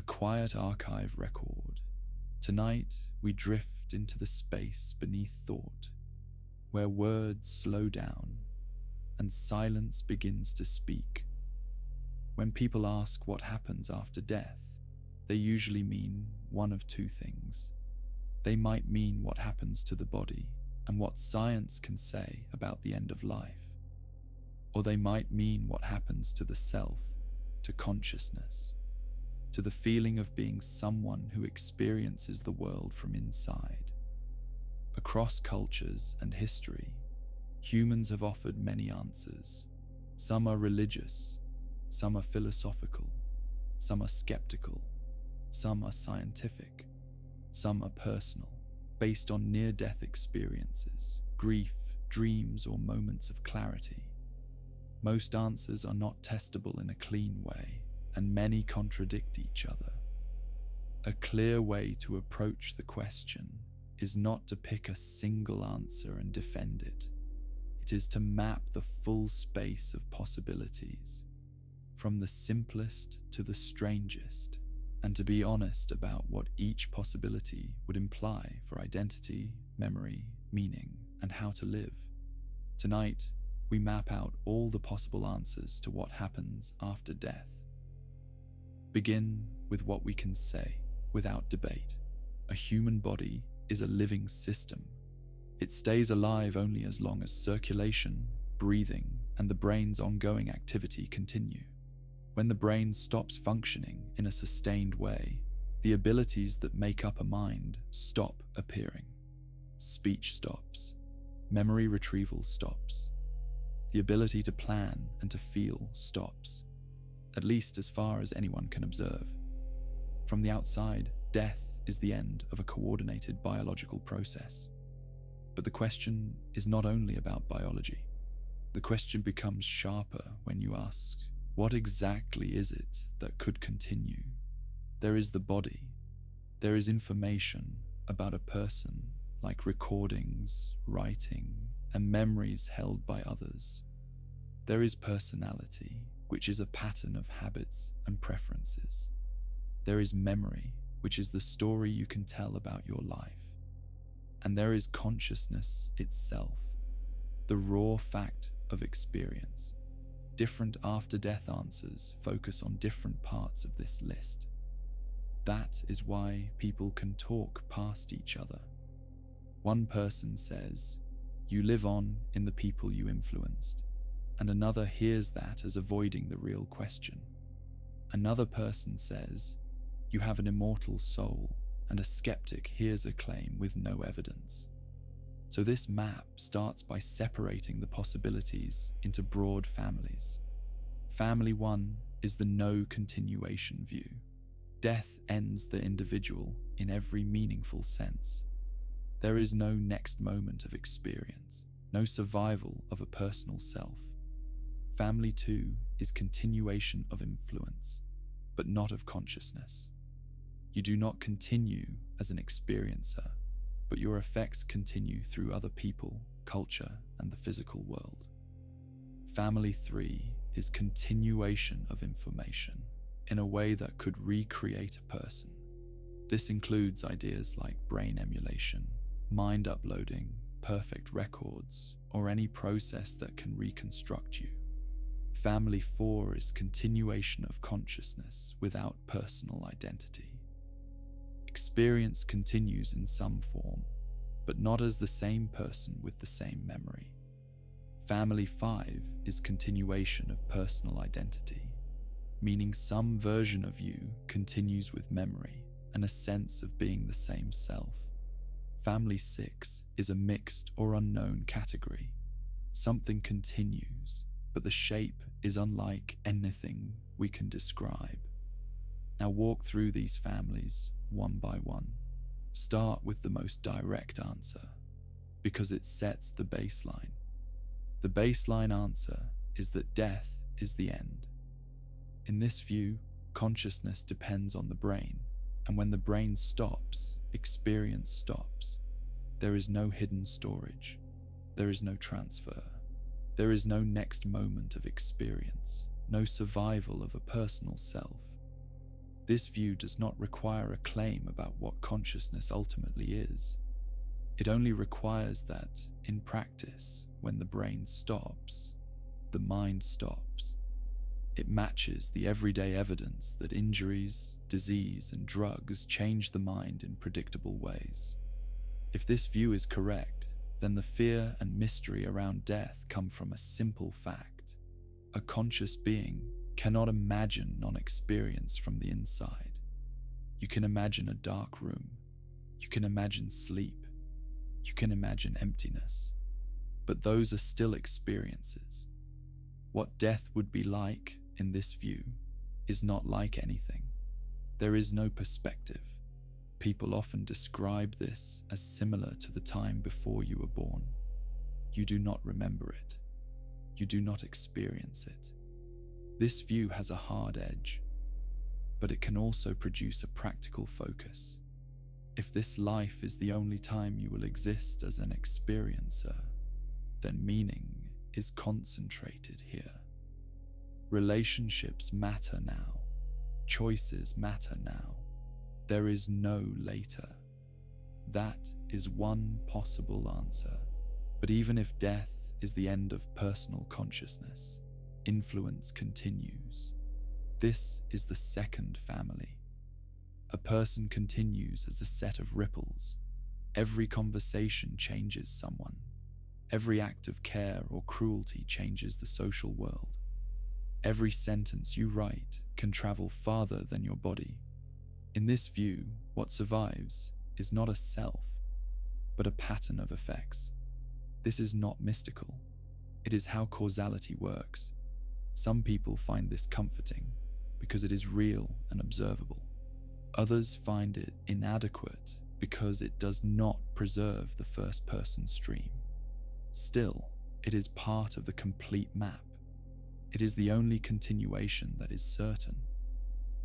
quiet archive record. Tonight, we drift into the space beneath thought, where words slow down and silence begins to speak. When people ask what happens after death, they usually mean one of two things. They might mean what happens to the body and what science can say about the end of life. Or they might mean what happens to the self, to consciousness, to the feeling of being someone who experiences the world from inside. Across cultures and history, humans have offered many answers. Some are religious, some are philosophical, some are skeptical, some are scientific, some are personal, based on near-death experiences, grief, dreams, or moments of clarity. Most answers are not testable in a clean way, and many contradict each other. A clear way to approach the question is not to pick a single answer and defend it. It is to map the full space of possibilities, from the simplest to the strangest, and to be honest about what each possibility would imply for identity, memory, meaning, and how to live. Tonight, we map out all the possible answers to what happens after death. Begin with what we can say without debate. A human body is a living system. It stays alive only as long as circulation, breathing, and the brain's ongoing activity continue. When the brain stops functioning in a sustained way, the abilities that make up a mind stop appearing. Speech stops. Memory retrieval stops. The ability to plan and to feel stops, at least as far as anyone can observe. From the outside, death is the end of a coordinated biological process. But the question is not only about biology. The question becomes sharper when you ask, what exactly is it that could continue? There is the body. There is information about a person, like recordings, writing, and memories held by others. There is personality, which is a pattern of habits and preferences. There is memory, which is the story you can tell about your life. And there is consciousness itself, the raw fact of experience. Different after-death answers focus on different parts of this list. That is why people can talk past each other. One person says, "You live on in the people you influenced," and another hears that as avoiding the real question. Another person says, "You have an immortal soul," and a skeptic hears a claim with no evidence. So this map starts by separating the possibilities into broad families. Family 1 is the no continuation view. Death ends the individual in every meaningful sense. There is no next moment of experience, no survival of a personal self. Family 2 is continuation of influence, but not of consciousness. You do not continue as an experiencer, but your effects continue through other people, culture, and the physical world. Family 3 is continuation of information in a way that could recreate a person. This includes ideas like brain emulation, mind uploading, perfect records, or any process that can reconstruct you. Family 4 is continuation of consciousness without personal identity. Experience continues in some form, but not as the same person with the same memory. Family 5 is continuation of personal identity, meaning some version of you continues with memory and a sense of being the same self. Family 6 is a mixed or unknown category. Something continues, but the shape is unlike anything we can describe. Now walk through these families one by one. Start with the most direct answer, because it sets the baseline. The baseline answer is that death is the end. In this view, consciousness depends on the brain, and when the brain stops, experience stops. There is no hidden storage. There is no transfer. There is no next moment of experience, no survival of a personal self. This view does not require a claim about what consciousness ultimately is. It only requires that, in practice, when the brain stops, the mind stops. It matches the everyday evidence that injuries, disease, and drugs change the mind in predictable ways. If this view is correct, then the fear and mystery around death come from a simple fact. A conscious being cannot imagine non-experience from the inside. You can imagine a dark room. You can imagine sleep. You can imagine emptiness. But those are still experiences. What death would be like in this view is not like anything. There is no perspective. People often describe this as similar to the time before you were born. You do not remember it. You do not experience it. This view has a hard edge, but it can also produce a practical focus. If this life is the only time you will exist as an experiencer, then meaning is concentrated here. Relationships matter now. Choices matter now. There is no later. That is one possible answer. But even if death is the end of personal consciousness, influence continues. This is the second family. A person continues as a set of ripples. Every conversation changes someone. Every act of care or cruelty changes the social world. Every sentence you write can travel farther than your body. In this view, what survives is not a self, but a pattern of effects. This is not mystical. It is how causality works. Some people find this comforting because it is real and observable. Others find it inadequate because it does not preserve the first-person stream. Still, it is part of the complete map. It is the only continuation that is certain.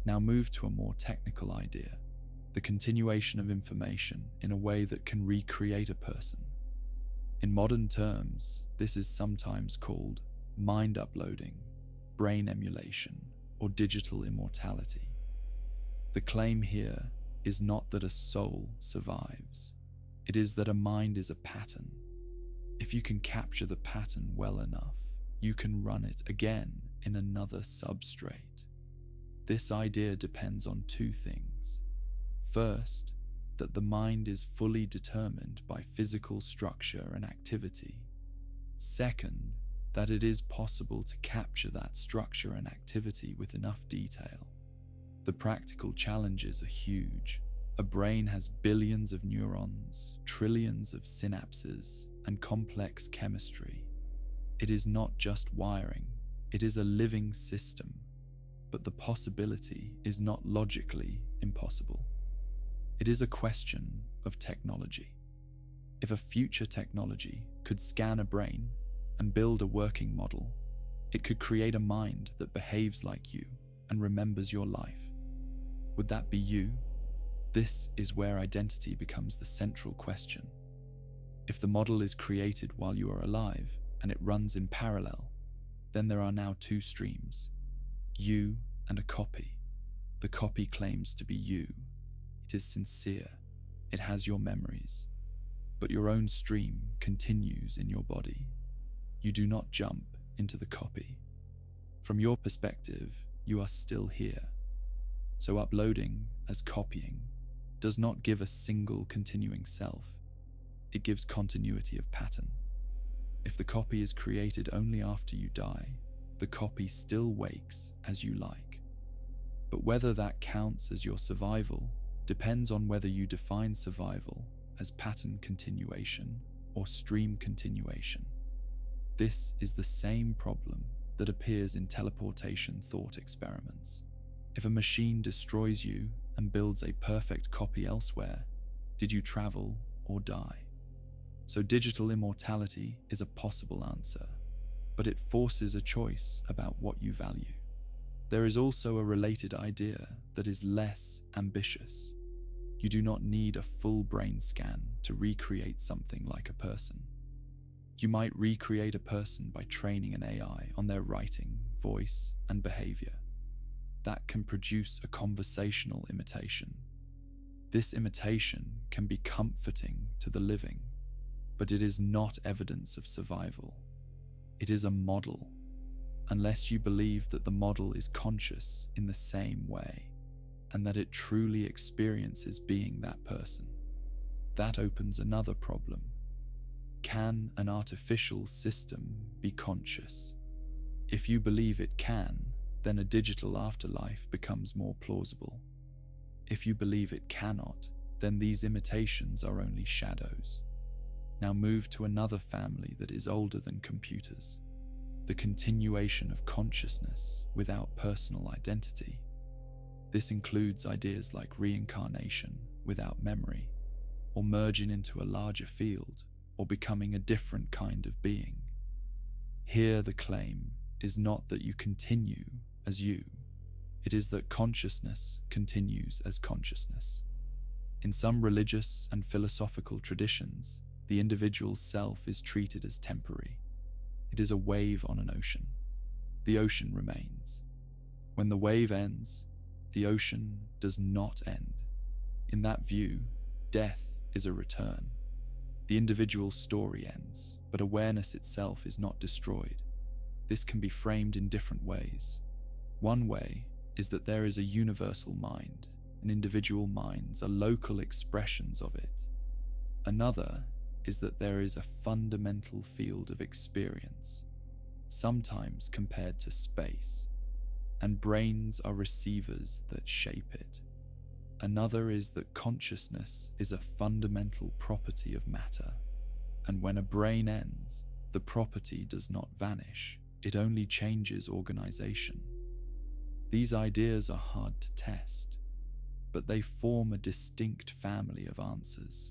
Now move to a more technical idea, the continuation of information in a way that can recreate a person. In modern terms, this is sometimes called mind uploading, brain emulation, or digital immortality. The claim here is not that a soul survives. It is that a mind is a pattern. If you can capture the pattern well enough, you can run it again in another substrate. This idea depends on two things. First, that the mind is fully determined by physical structure and activity. Second, that it is possible to capture that structure and activity with enough detail. The practical challenges are huge. A brain has billions of neurons, trillions of synapses, and complex chemistry. It is not just wiring, it is a living system, but the possibility is not logically impossible. It is a question of technology. If a future technology could scan a brain and build a working model, it could create a mind that behaves like you and remembers your life. Would that be you? This is where identity becomes the central question. If the model is created while you are alive and it runs in parallel, then there are now two streams, you and a copy. The copy claims to be you. It is sincere. It has your memories. But your own stream continues in your body. You do not jump into the copy. From your perspective, you are still here. So uploading as copying does not give a single continuing self. It gives continuity of pattern. If the copy is created only after you die, the copy still wakes as you like. But whether that counts as your survival depends on whether you define survival as pattern continuation or stream continuation. This is the same problem that appears in teleportation thought experiments. If a machine destroys you and builds a perfect copy elsewhere, did you travel or die? So digital immortality is a possible answer, but it forces a choice about what you value. There is also a related idea that is less ambitious. You do not need a full brain scan to recreate something like a person. You might recreate a person by training an AI on their writing, voice, and behavior. that can produce a conversational imitation. This imitation can be comforting to the living, but it is not evidence of survival. It is a model, unless you believe that the model is conscious in the same way, and that it truly experiences being that person. That opens another problem. Can an artificial system be conscious? If you believe it can, then a digital afterlife becomes more plausible. If you believe it cannot, then these imitations are only shadows. Now move to another family that is older than computers: the continuation of consciousness without personal identity. This includes ideas like reincarnation without memory, or merging into a larger field, or becoming a different kind of being. Here the claim is not that you continue as you, it is that consciousness continues as consciousness. In some religious and philosophical traditions, the individual self is treated as temporary. It is a wave on an ocean. The ocean remains. When the wave ends, the ocean does not end. In that view, death is a return. The individual story ends, but awareness itself is not destroyed. This can be framed in different ways. One way is that there is a universal mind, and individual minds are local expressions of it. Another is that there is a fundamental field of experience, sometimes compared to space, and brains are receivers that shape it. Another is that consciousness is a fundamental property of matter, and when a brain ends, the property does not vanish, it only changes organization. These ideas are hard to test, but they form a distinct family of answers.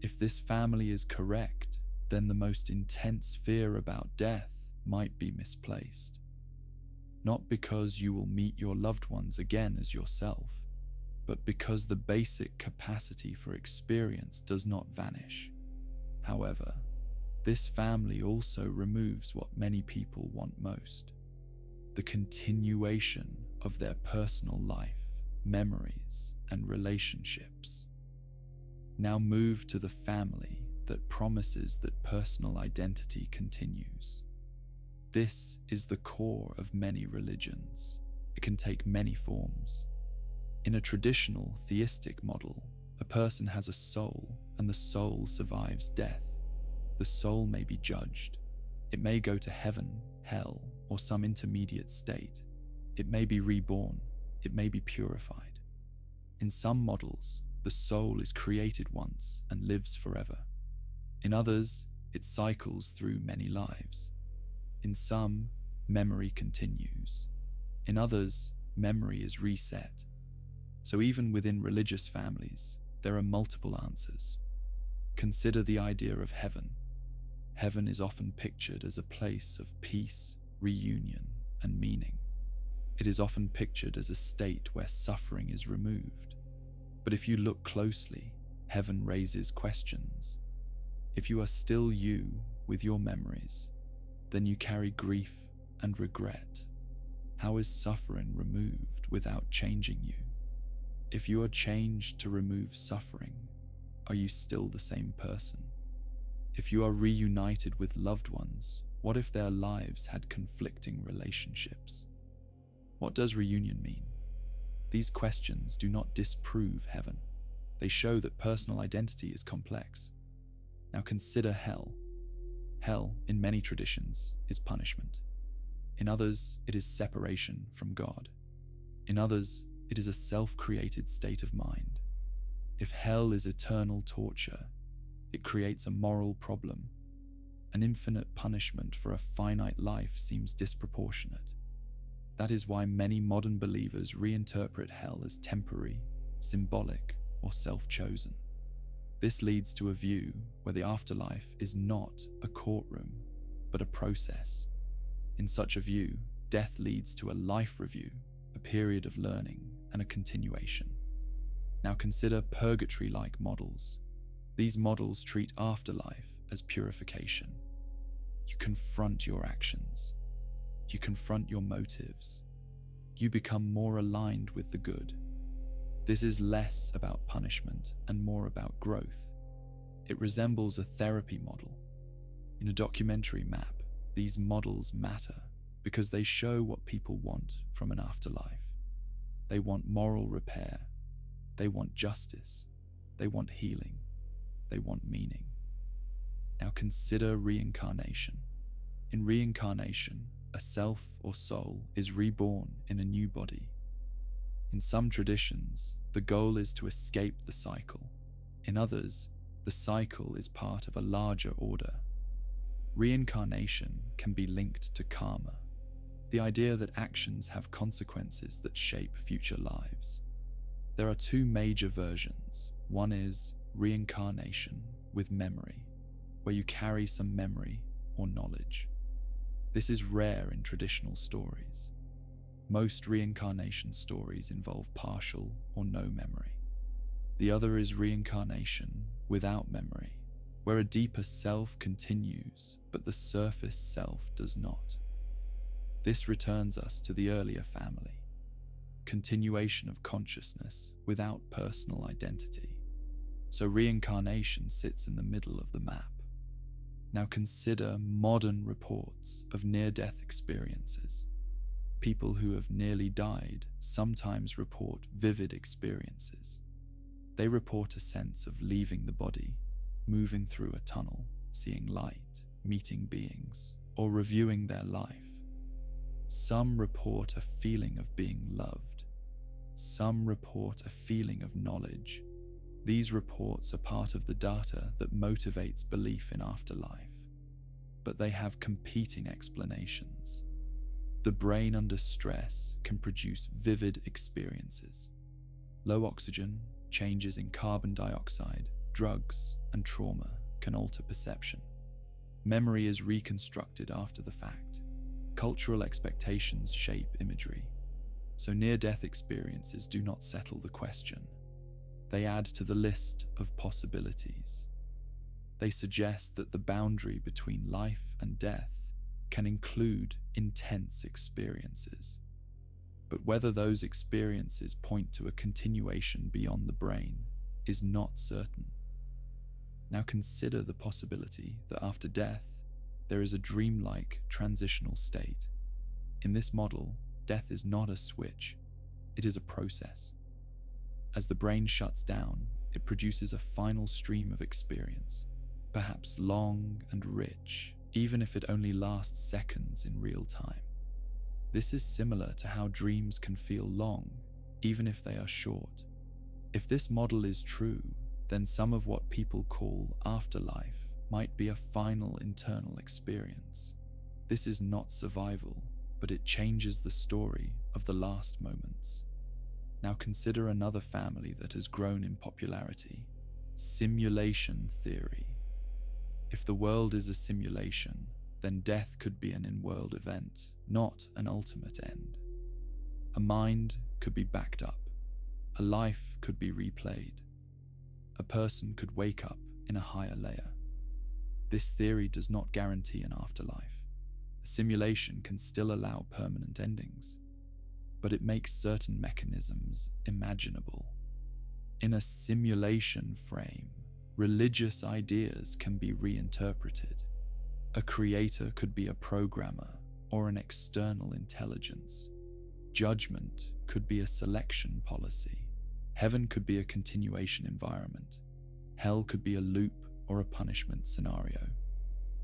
If this family is correct, then the most intense fear about death might be misplaced. Not because you will meet your loved ones again as yourself, but because the basic capacity for experience does not vanish. However, this family also removes what many people want most: the continuation of their personal life, memories, and relationships. Now move to the family that promises that personal identity continues. This is the core of many religions. It can take many forms. In a traditional theistic model, a person has a soul, and the soul survives death. The soul may be judged. It may go to heaven, hell, or some intermediate state. It may be reborn. It may be purified. In some models, the soul is created once and lives forever. In others, it cycles through many lives. In some, memory continues. In others, memory is reset. So even within religious families, there are multiple answers. Consider the idea of heaven. Heaven is often pictured as a place of peace, reunion, and meaning. It is often pictured as a state where suffering is removed. But if you look closely, heaven raises questions. If you are still you with your memories, then you carry grief and regret. How is suffering removed without changing you? If you are changed to remove suffering, are you still the same person? If you are reunited with loved ones, what if their lives had conflicting relationships? What does reunion mean? These questions do not disprove heaven. They show that personal identity is complex. Now consider hell. Hell, in many traditions, is punishment. In others, it is separation from God. In others, it is a self-created state of mind. If hell is eternal torture, it creates a moral problem. An infinite punishment for a finite life seems disproportionate. That is why many modern believers reinterpret hell as temporary, symbolic, or self-chosen. This leads to a view where the afterlife is not a courtroom, but a process. In such a view, death leads to a life review, a period of learning, and a continuation. Now consider purgatory-like models. These models treat afterlife as purification. You confront your actions. You confront your motives. you become more aligned with the good. This is less about punishment and more about growth. It resembles a therapy model. In a documentary map, these models matter because they show what people want from an afterlife. They want moral repair. They want justice. They want healing. They want meaning. Now consider reincarnation. In reincarnation, a self or soul is reborn in a new body. In some traditions, the goal is to escape the cycle. In others, the cycle is part of a larger order. Reincarnation can be linked to karma, the idea that actions have consequences that shape future lives. There are two major versions. One is reincarnation with memory, where you carry some memory or knowledge. This is rare in traditional stories. Most reincarnation stories involve partial or no memory. The other is reincarnation without memory, where a deeper self continues, but the surface self does not. This returns us to the earlier family, continuation of consciousness without personal identity. So reincarnation sits in the middle of the map. Now consider modern reports of near-death experiences. People who have nearly died sometimes report vivid experiences. They report a sense of leaving the body, moving through a tunnel, seeing light, meeting beings, or reviewing their life. Some report a feeling of being loved. Some report a feeling of knowledge. These reports are part of the data that motivates belief in afterlife, but they have competing explanations. The brain under stress can produce vivid experiences. Low oxygen, changes in carbon dioxide, drugs, and trauma can alter perception. Memory is reconstructed after the fact. Cultural expectations shape imagery. So near-death experiences do not settle the question. They add to the list of possibilities. They suggest that the boundary between life and death can include intense experiences. But whether those experiences point to a continuation beyond the brain is not certain. Now consider the possibility that after death, there is a dreamlike transitional state. In this model, death is not a switch, it is a process. As the brain shuts down, it produces a final stream of experience, perhaps long and rich, even if it only lasts seconds in real time. This is similar to how dreams can feel long, even if they are short. If this model is true, then some of what people call afterlife might be a final internal experience. This is not survival, but it changes the story of the last moments. Now consider another family that has grown in popularity: simulation theory. If the world is a simulation, then death could be an in-world event, not an ultimate end. A mind could be backed up. A life could be replayed. A person could wake up in a higher layer. This theory does not guarantee an afterlife. A simulation can still allow permanent endings, but it makes certain mechanisms imaginable. In a simulation frame, religious ideas can be reinterpreted. A creator could be a programmer or an external intelligence. Judgment could be a selection policy. Heaven could be a continuation environment. Hell could be a loop or a punishment scenario.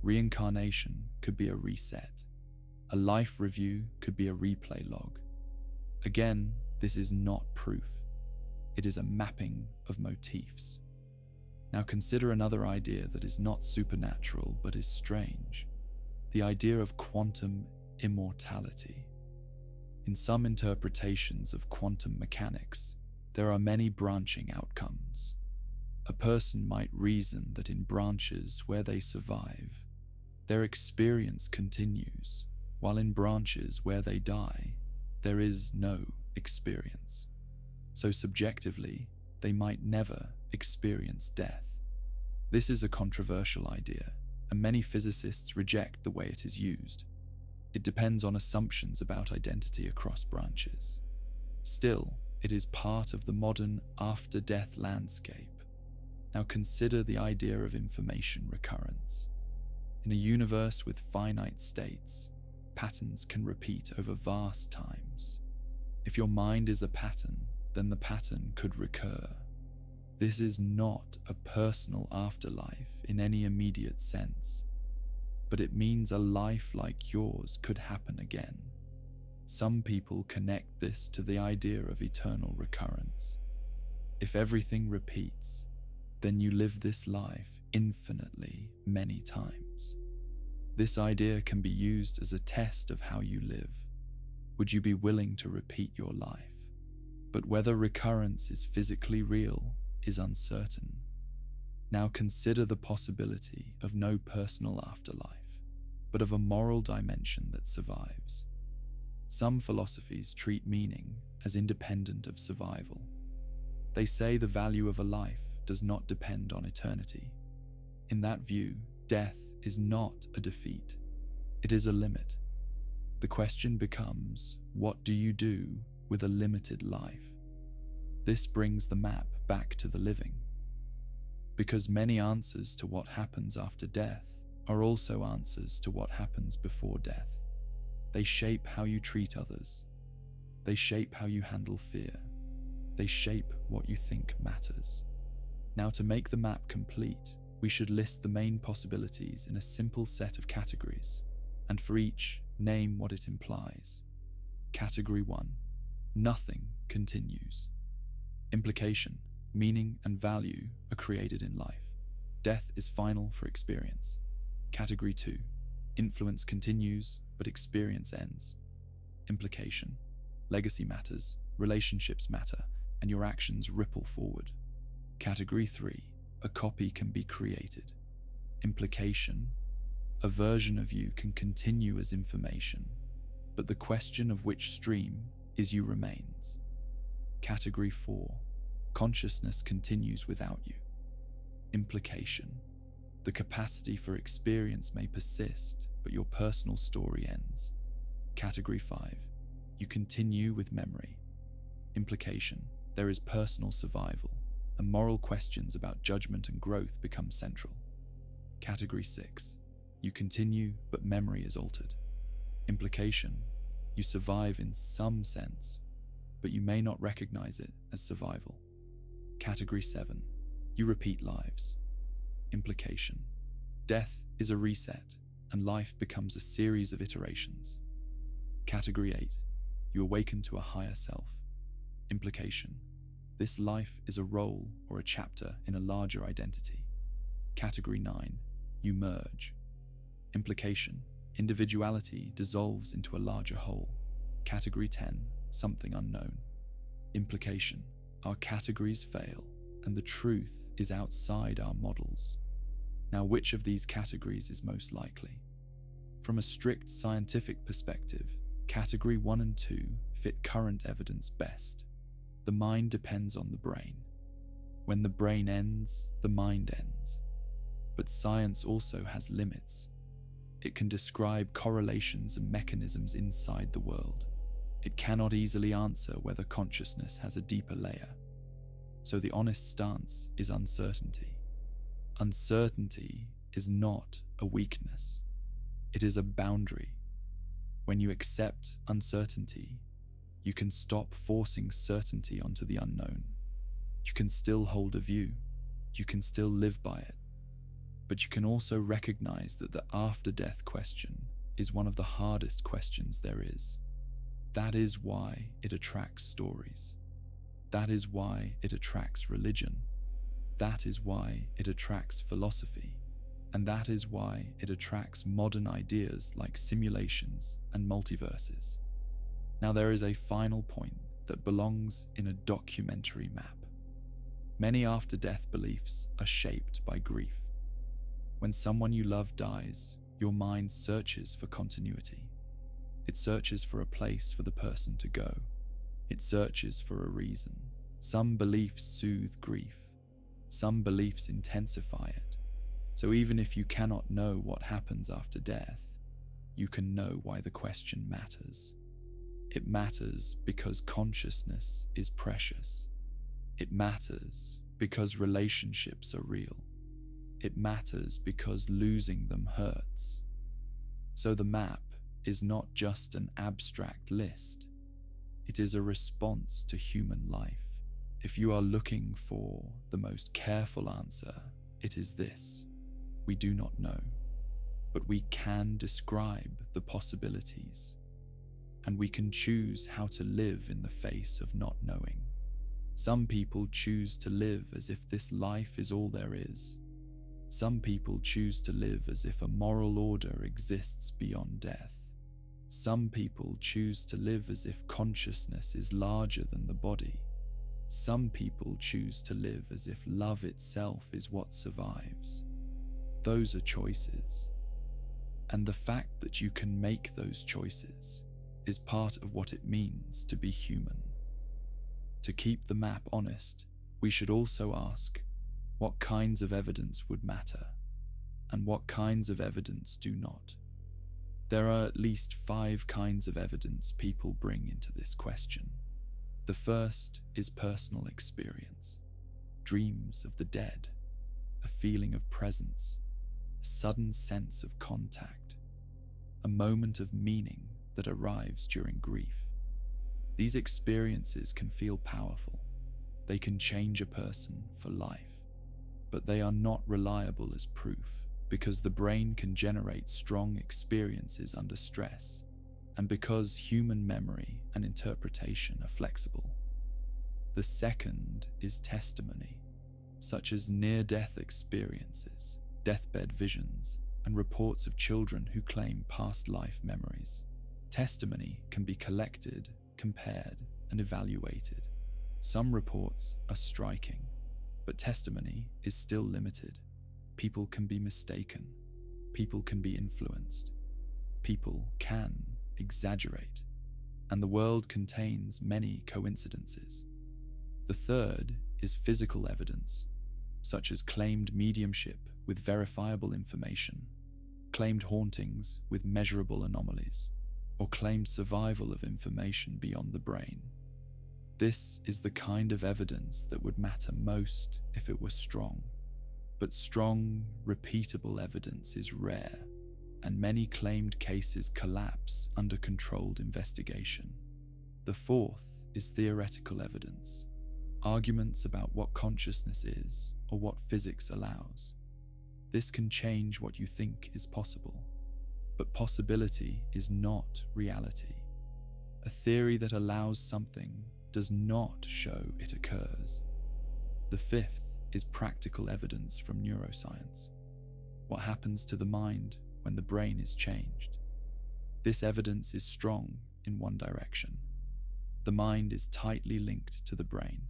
Reincarnation could be a reset. A life review could be a replay log. Again, this is not proof. It is a mapping of motifs. Now consider another idea that is not supernatural but is strange: the idea of quantum immortality. In some interpretations of quantum mechanics, there are many branching outcomes. A person might reason that in branches where they survive, their experience continues, while in branches where they die, there is no experience. So subjectively, they might never experience death. This is a controversial idea, and many physicists reject the way it is used. It depends on assumptions about identity across branches. Still, it is part of the modern after-death landscape. Now consider the idea of information recurrence. In a universe with finite states, patterns can repeat over vast times. If your mind is a pattern, then the pattern could recur. This is not a personal afterlife in any immediate sense, but it means a life like yours could happen again. Some people connect this to the idea of eternal recurrence. If everything repeats, then you live this life infinitely many times. This idea can be used as a test of how you live. Would you be willing to repeat your life? But whether recurrence is physically real is uncertain. Now consider the possibility of no personal afterlife, but of a moral dimension that survives. Some philosophies treat meaning as independent of survival. They say the value of a life does not depend on eternity. In that view, death is not a defeat. It is a limit. The question becomes, what do you do with a limited life? This brings the map back to the living. Because many answers to what happens after death are also answers to what happens before death. They shape how you treat others. They shape how you handle fear. They shape what you think matters. Now, to make the map complete, we should list the main possibilities in a simple set of categories, and for each, name what it implies. Category 1. Nothing continues. Implication, meaning, and value are created in life. Death is final for experience. Category 2. Influence continues, but experience ends. Implication, legacy matters, relationships matter, and your actions ripple forward. Category 3. A copy can be created. Implication, a version of you can continue as information, but the question of which stream is you remains. Category 4. Consciousness continues without you. Implication, the capacity for experience may persist, but your personal story ends. Category 5. You continue with memory. Implication, there is personal survival, and moral questions about judgment and growth become central. Category 6. You continue, but memory is altered. Implication, you survive in some sense, but you may not recognize it as survival. Category 7. You repeat lives. Implication, death is a reset, and life becomes a series of iterations. Category 8. You awaken to a higher self. Implication, this life is a role or a chapter in a larger identity. Category 9. You merge. Implication, individuality dissolves into a larger whole. Category 10. Something unknown. Implication, our categories fail, and the truth is outside our models. Now, which of these categories is most likely? From a strict scientific perspective, Category 1 and 2 fit current evidence best. The mind depends on the brain. When the brain ends, the mind ends. But science also has limits. It can describe correlations and mechanisms inside the world. It cannot easily answer whether consciousness has a deeper layer. So the honest stance is uncertainty. Uncertainty is not a weakness. It is a boundary. When you accept uncertainty, you can stop forcing certainty onto the unknown. You can still hold a view. You can still live by it. But you can also recognize that the after-death question is one of the hardest questions there is. That is why it attracts stories. That is why it attracts religion. That is why it attracts philosophy. And that is why it attracts modern ideas like simulations and multiverses. Now, there is a final point that belongs in a documentary map. Many after-death beliefs are shaped by grief. When someone you love dies, your mind searches for continuity. It searches for a place for the person to go. It searches for a reason. Some beliefs soothe grief. Some beliefs intensify it. So even if you cannot know what happens after death, you can know why the question matters. It matters because consciousness is precious. It matters because relationships are real. It matters because losing them hurts. So the map is not just an abstract list. It is a response to human life. If you are looking for the most careful answer, it is this: we do not know, but we can describe the possibilities, and we can choose how to live in the face of not knowing. Some people choose to live as if this life is all there is. Some people choose to live as if a moral order exists beyond death. Some people choose to live as if consciousness is larger than the body. Some people choose to live as if love itself is what survives. Those are choices. And the fact that you can make those choices is part of what it means to be human. To keep the map honest, we should also ask, what kinds of evidence would matter, and what kinds of evidence do not? There are at least 5 kinds of evidence people bring into this question. The first is personal experience, dreams of the dead, a feeling of presence, a sudden sense of contact, a moment of meaning that arrives during grief. These experiences can feel powerful. They can change a person for life, but they are not reliable as proof because the brain can generate strong experiences under stress, and because human memory and interpretation are flexible. The second is testimony, such as near-death experiences, deathbed visions, and reports of children who claim past life memories. Testimony can be collected, compared, and evaluated. Some reports are striking, but testimony is still limited. People can be mistaken. People can be influenced. People can exaggerate, and the world contains many coincidences. The third is physical evidence, such as claimed mediumship with verifiable information, claimed hauntings with measurable anomalies, or claimed survival of information beyond the brain. This is the kind of evidence that would matter most if it were strong. But strong, repeatable evidence is rare, and many claimed cases collapse under controlled investigation. The fourth is theoretical evidence, arguments about what consciousness is or what physics allows. This can change what you think is possible, but possibility is not reality. A theory that allows something does not show it occurs. The fifth is practical evidence from neuroscience. What happens to the mind when the brain is changed? This evidence is strong in one direction. The mind is tightly linked to the brain.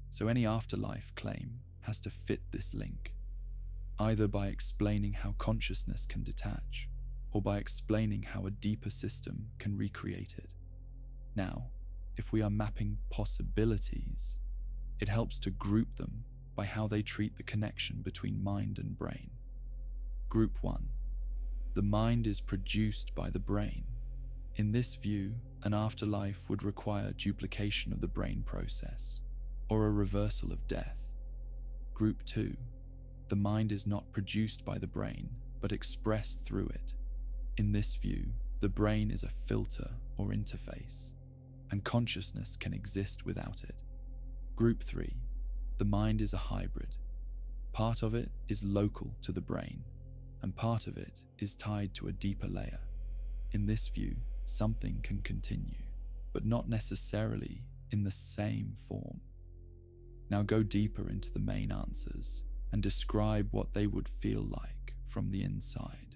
So any afterlife claim has to fit this link, either by explaining how consciousness can detach, or by explaining how a deeper system can recreate it. Now, if we are mapping possibilities, it helps to group them by how they treat the connection between mind and brain. Group 1. The mind is produced by the brain. In this view, an afterlife would require duplication of the brain process, or a reversal of death. Group 2. The mind is not produced by the brain, but expressed through it. In this view, the brain is a filter or interface, and consciousness can exist without it. Group 3. The mind is a hybrid. Part of it is local to the brain, and part of it is tied to a deeper layer. In this view, something can continue, but not necessarily in the same form. Now go deeper into the main answers and describe what they would feel like from the inside,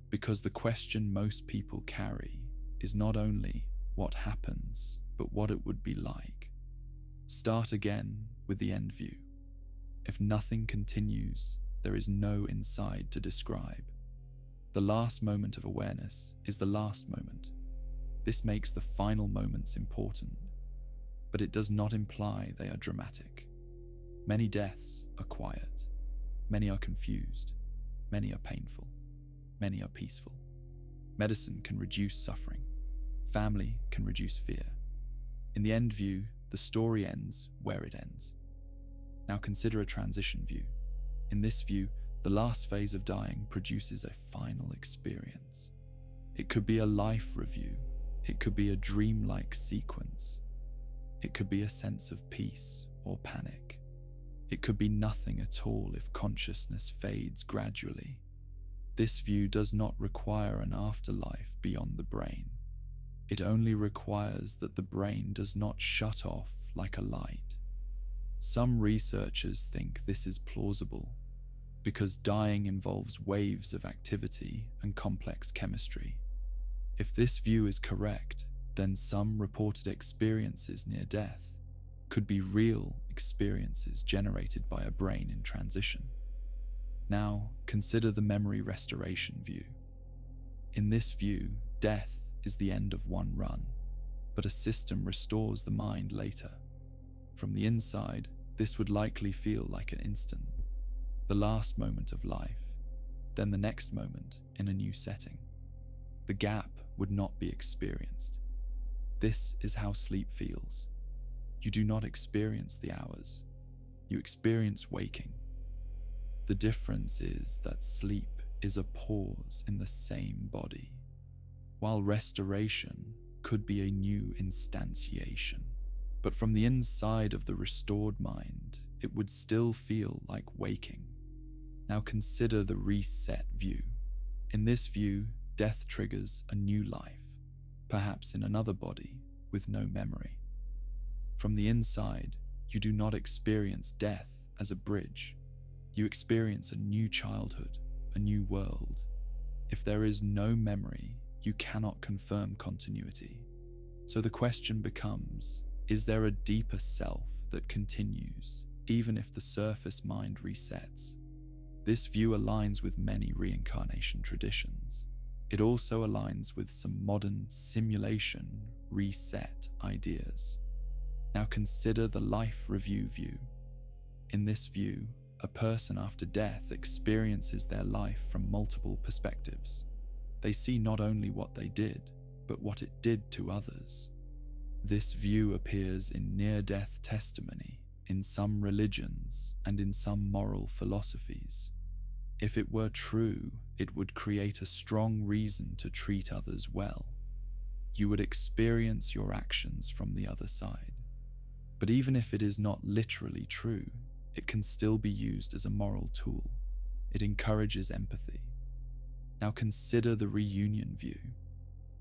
because the question most people carry is not only what happens, but what it would be like. Start again with the end view. If nothing continues, there is no inside to describe. The last moment of awareness is the last moment. This makes the final moments important, but it does not imply they are dramatic. Many deaths are quiet. Many are confused. Many are painful. Many are peaceful. Medicine can reduce suffering. Family can reduce fear. In the end view, the story ends where it ends. Now consider a transition view. In this view, the last phase of dying produces a final experience. It could be a life review. It could be a dreamlike sequence. It could be a sense of peace or panic. It could be nothing at all if consciousness fades gradually. This view does not require an afterlife beyond the brain. It only requires that the brain does not shut off like a light. Some researchers think this is plausible because dying involves waves of activity and complex chemistry. If this view is correct, then some reported experiences near death could be real experiences generated by a brain in transition. Now, consider the memory restoration view. In this view, death is the end of one run, but a system restores the mind later. From the inside, this would likely feel like an instant, the last moment of life, then the next moment in a new setting. The gap would not be experienced. This is how sleep feels. You do not experience the hours. You experience waking. The difference is that sleep is a pause in the same body, while restoration could be a new instantiation. But from the inside of the restored mind, it would still feel like waking. Now consider the reset view. In this view, death triggers a new life, perhaps in another body with no memory. From the inside, you do not experience death as a bridge. You experience a new childhood, a new world. If there is no memory, you cannot confirm continuity. So the question becomes, is there a deeper self that continues, even if the surface mind resets? This view aligns with many reincarnation traditions. It also aligns with some modern simulation reset ideas. Now consider the life review view. In this view, a person after death experiences their life from multiple perspectives. They see not only what they did, but what it did to others. This view appears in near-death testimony, in some religions, and in some moral philosophies. If it were true, it would create a strong reason to treat others well. You would experience your actions from the other side. But even if it is not literally true, it can still be used as a moral tool. It encourages empathy. Now consider the reunion view.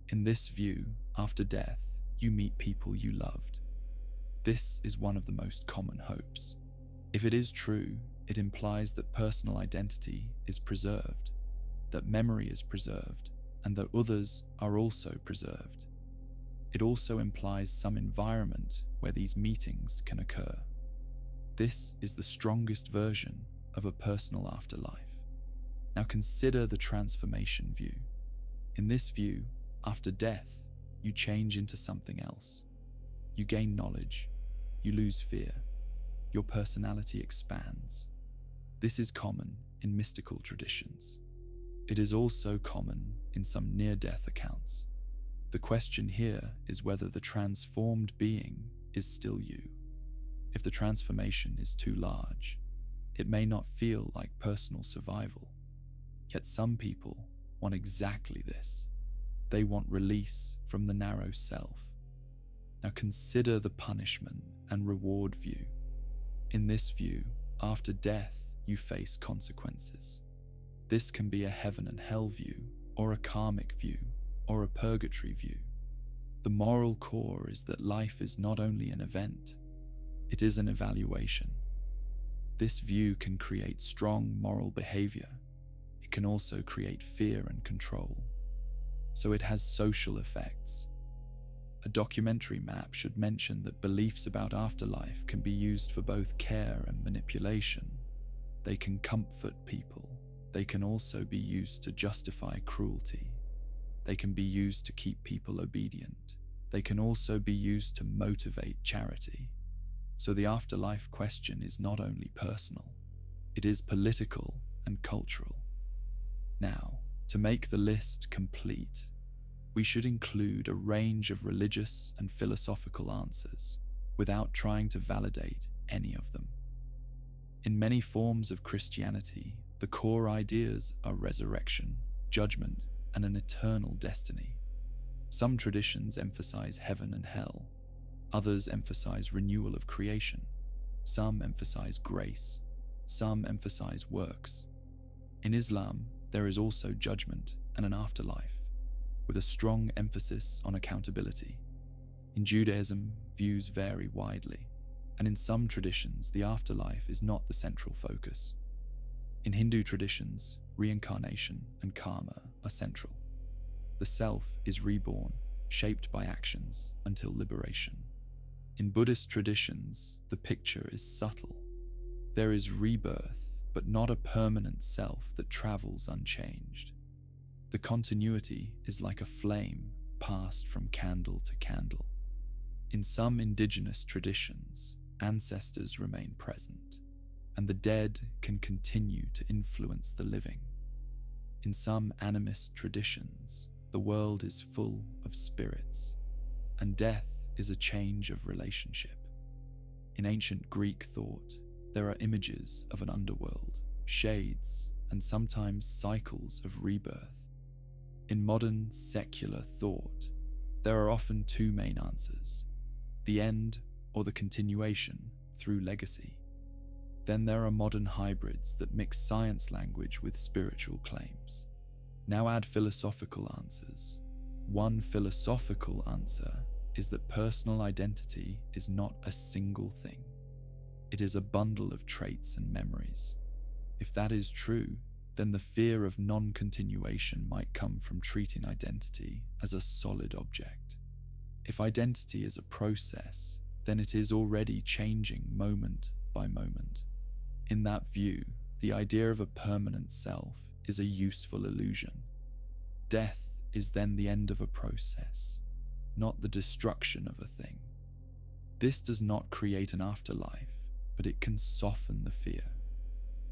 In this view, after death, you meet people you loved. This is one of the most common hopes. If it is true, it implies that personal identity is preserved, that memory is preserved, and that others are also preserved. It also implies some environment where these meetings can occur. This is the strongest version of a personal afterlife. Now consider the transformation view. In this view, after death, you change into something else. You gain knowledge. You lose fear. Your personality expands. This is common in mystical traditions. It is also common in some near-death accounts. The question here is whether the transformed being is still you. If the transformation is too large, it may not feel like personal survival. Yet some people want exactly this. They want release from the narrow self. Now consider the punishment and reward view. In this view, after death, you face consequences. This can be a heaven and hell view, or a karmic view, or a purgatory view. The moral core is that life is not only an event, it is an evaluation. This view can create strong moral behavior. It can also create fear and control. So it has social effects. A documentary map should mention that beliefs about afterlife can be used for both care and manipulation. They can comfort people. They can also be used to justify cruelty. They can be used to keep people obedient. They can also be used to motivate charity. So the afterlife question is not only personal, it is political and cultural. Now, To make the list complete, we should include a range of religious and philosophical answers without trying to validate any of them. In many forms of Christianity, the core ideas are resurrection, judgment, and an eternal destiny. Some traditions emphasize heaven and hell, others emphasize renewal of creation, some emphasize grace, some emphasize works. In Islam, there is also judgment and an afterlife, with a strong emphasis on accountability. In Judaism, views vary widely, and in some traditions, the afterlife is not the central focus. In Hindu traditions, reincarnation and karma are central. The self is reborn, shaped by actions, until liberation. In Buddhist traditions, the picture is subtle. There is rebirth, but not a permanent self that travels unchanged. The continuity is like a flame passed from candle to candle. In some indigenous traditions, ancestors remain present, and the dead can continue to influence the living. In some animist traditions, the world is full of spirits, and death is a change of relationship. In ancient Greek thought, there are images of an underworld, shades, and sometimes cycles of rebirth. In modern secular thought, there are often two main answers: the end or the continuation through legacy. Then there are modern hybrids that mix science language with spiritual claims. Now add philosophical answers. One philosophical answer is that personal identity is not a single thing. It is a bundle of traits and memories. If that is true, then the fear of non-continuation might come from treating identity as a solid object. If identity is a process, then it is already changing moment by moment. In that view, the idea of a permanent self is a useful illusion. Death is then the end of a process, not the destruction of a thing. This does not create an afterlife, but it can soften the fear.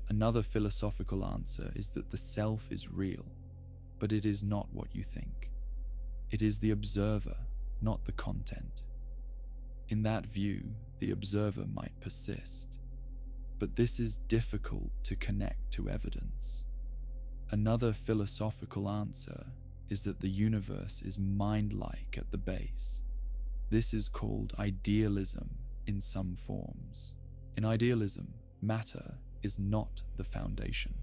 Another philosophical answer is that the self is real, but it is not what you think. It is the observer, not the content. In that view, the observer might persist, but this is difficult to connect to evidence. Another philosophical answer is that the universe is mind-like at the base. This is called idealism in some forms. In idealism, matter is not the foundation.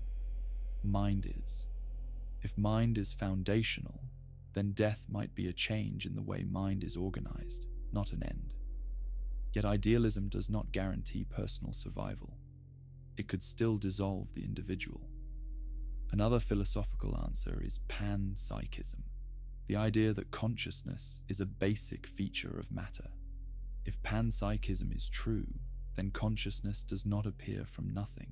Mind is. If mind is foundational, then death might be a change in the way mind is organized, not an end. Yet idealism does not guarantee personal survival. It could still dissolve the individual. Another philosophical answer is panpsychism, the idea that consciousness is a basic feature of matter. If panpsychism is true, then consciousness does not appear from nothing.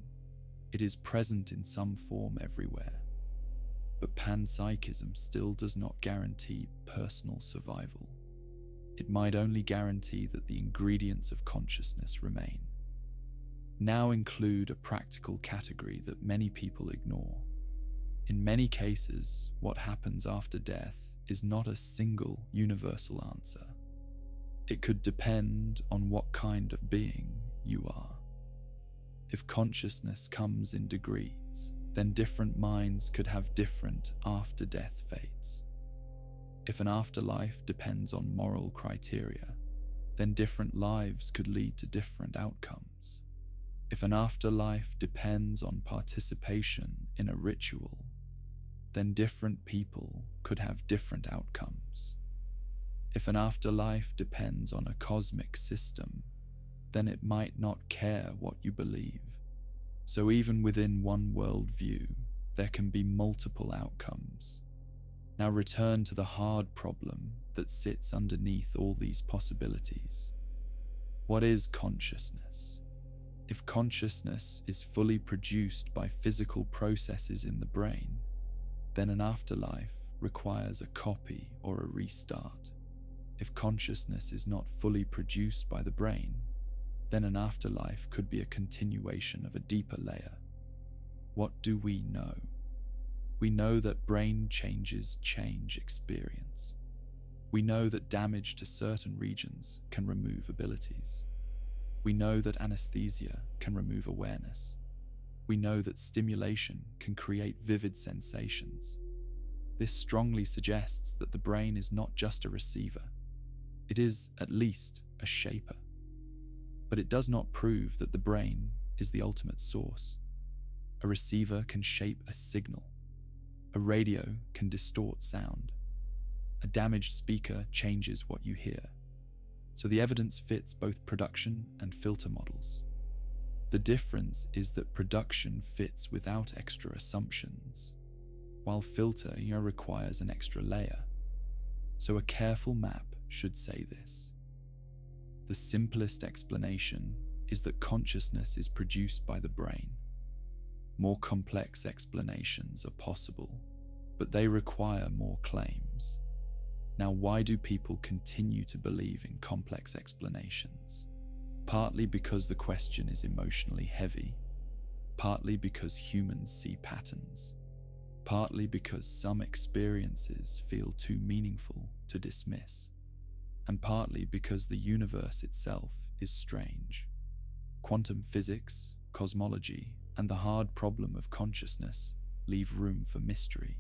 It is present in some form everywhere. But panpsychism still does not guarantee personal survival. It might only guarantee that the ingredients of consciousness remain. Now include a practical category that many people ignore. In many cases, what happens after death is not a single universal answer. It could depend on what kind of being you are. If consciousness comes in degrees, then different minds could have different after-death fates. If an afterlife depends on moral criteria, then different lives could lead to different outcomes. If an afterlife depends on participation in a ritual, then different people could have different outcomes. If an afterlife depends on a cosmic system, then it might not care what you believe. So even within one worldview, there can be multiple outcomes. Now return to the hard problem that sits underneath all these possibilities. What is consciousness? If consciousness is fully produced by physical processes in the brain, then an afterlife requires a copy or a restart. If consciousness is not fully produced by the brain, then an afterlife could be a continuation of a deeper layer. What do we know? We know that brain changes change experience. We know that damage to certain regions can remove abilities. We know that anesthesia can remove awareness. We know that stimulation can create vivid sensations. This strongly suggests that the brain is not just a receiver. It is, at least, a shaper. But it does not prove that the brain is the ultimate source. A receiver can shape a signal. A radio can distort sound. A damaged speaker changes what you hear. So the evidence fits both production and filter models. The difference is that production fits without extra assumptions, while filter requires an extra layer. So a careful map should say this. The simplest explanation is that consciousness is produced by the brain. More complex explanations are possible, but they require more claims. Now, why do people continue to believe in complex explanations? Partly because the question is emotionally heavy, partly because humans see patterns, partly because some experiences feel too meaningful to dismiss, and partly because the universe itself is strange. Quantum physics, cosmology, and the hard problem of consciousness leave room for mystery.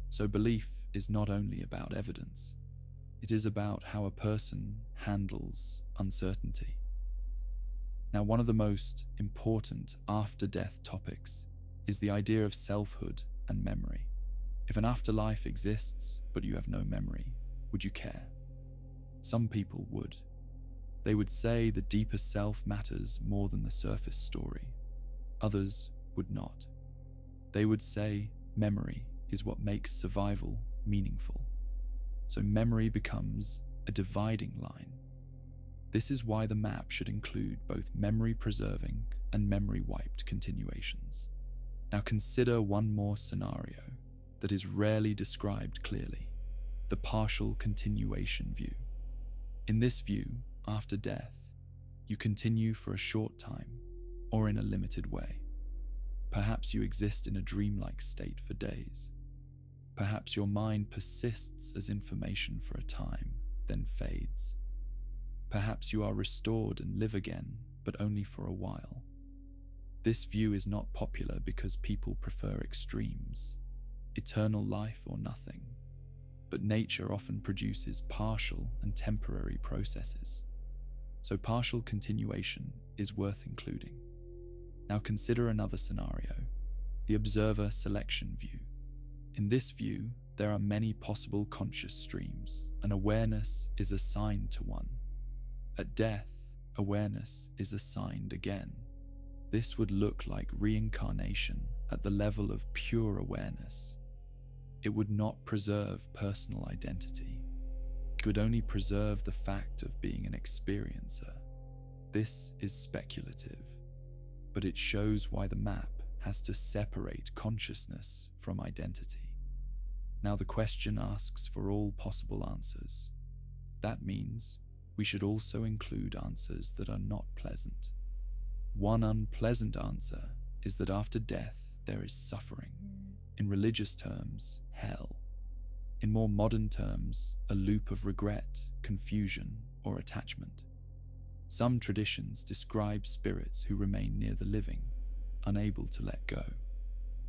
So belief is not only about evidence, it is about how a person handles uncertainty. Now, one of the most important after-death topics is the idea of selfhood and memory. If an afterlife exists, but you have no memory, would you care? Some people would. They would say the deeper self matters more than the surface story. Others would not. They would say memory is what makes survival meaningful. So memory becomes a dividing line. This is why the map should include both memory-preserving and memory-wiped continuations. Now consider one more scenario that is rarely described clearly, the partial continuation view. In this view, after death, you continue for a short time or in a limited way. Perhaps you exist in a dreamlike state for days. Perhaps your mind persists as information for a time, then fades. Perhaps you are restored and live again, but only for a while. This view is not popular because people prefer extremes, eternal life or nothing. But nature often produces partial and temporary processes. So partial continuation is worth including. Now consider another scenario, the observer selection view. In this view, there are many possible conscious streams, and awareness is assigned to one. At death, awareness is assigned again. This would look like reincarnation at the level of pure awareness. It would not preserve personal identity. It would only preserve the fact of being an experiencer. This is speculative, but it shows why the map has to separate consciousness from identity. Now the question asks for all possible answers. That means we should also include answers that are not pleasant. One unpleasant answer is that after death there is suffering. In religious terms, hell. In more modern terms, a loop of regret, confusion, or attachment. Some traditions describe spirits who remain near the living, unable to let go.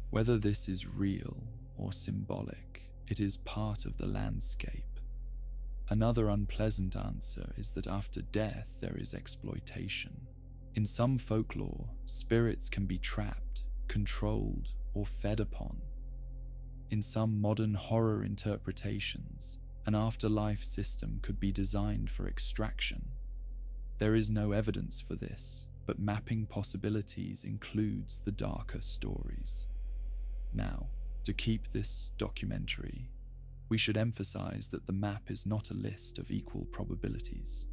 Whether this is real or symbolic, it is part of the landscape. Another unpleasant answer is that after death there is exploitation. In some folklore, spirits can be trapped, controlled, or fed upon. In some modern horror interpretations, an afterlife system could be designed for extraction. There is no evidence for this, but mapping possibilities includes the darker stories. Now, to keep this documentary, we should emphasize that the map is not a list of equal probabilities.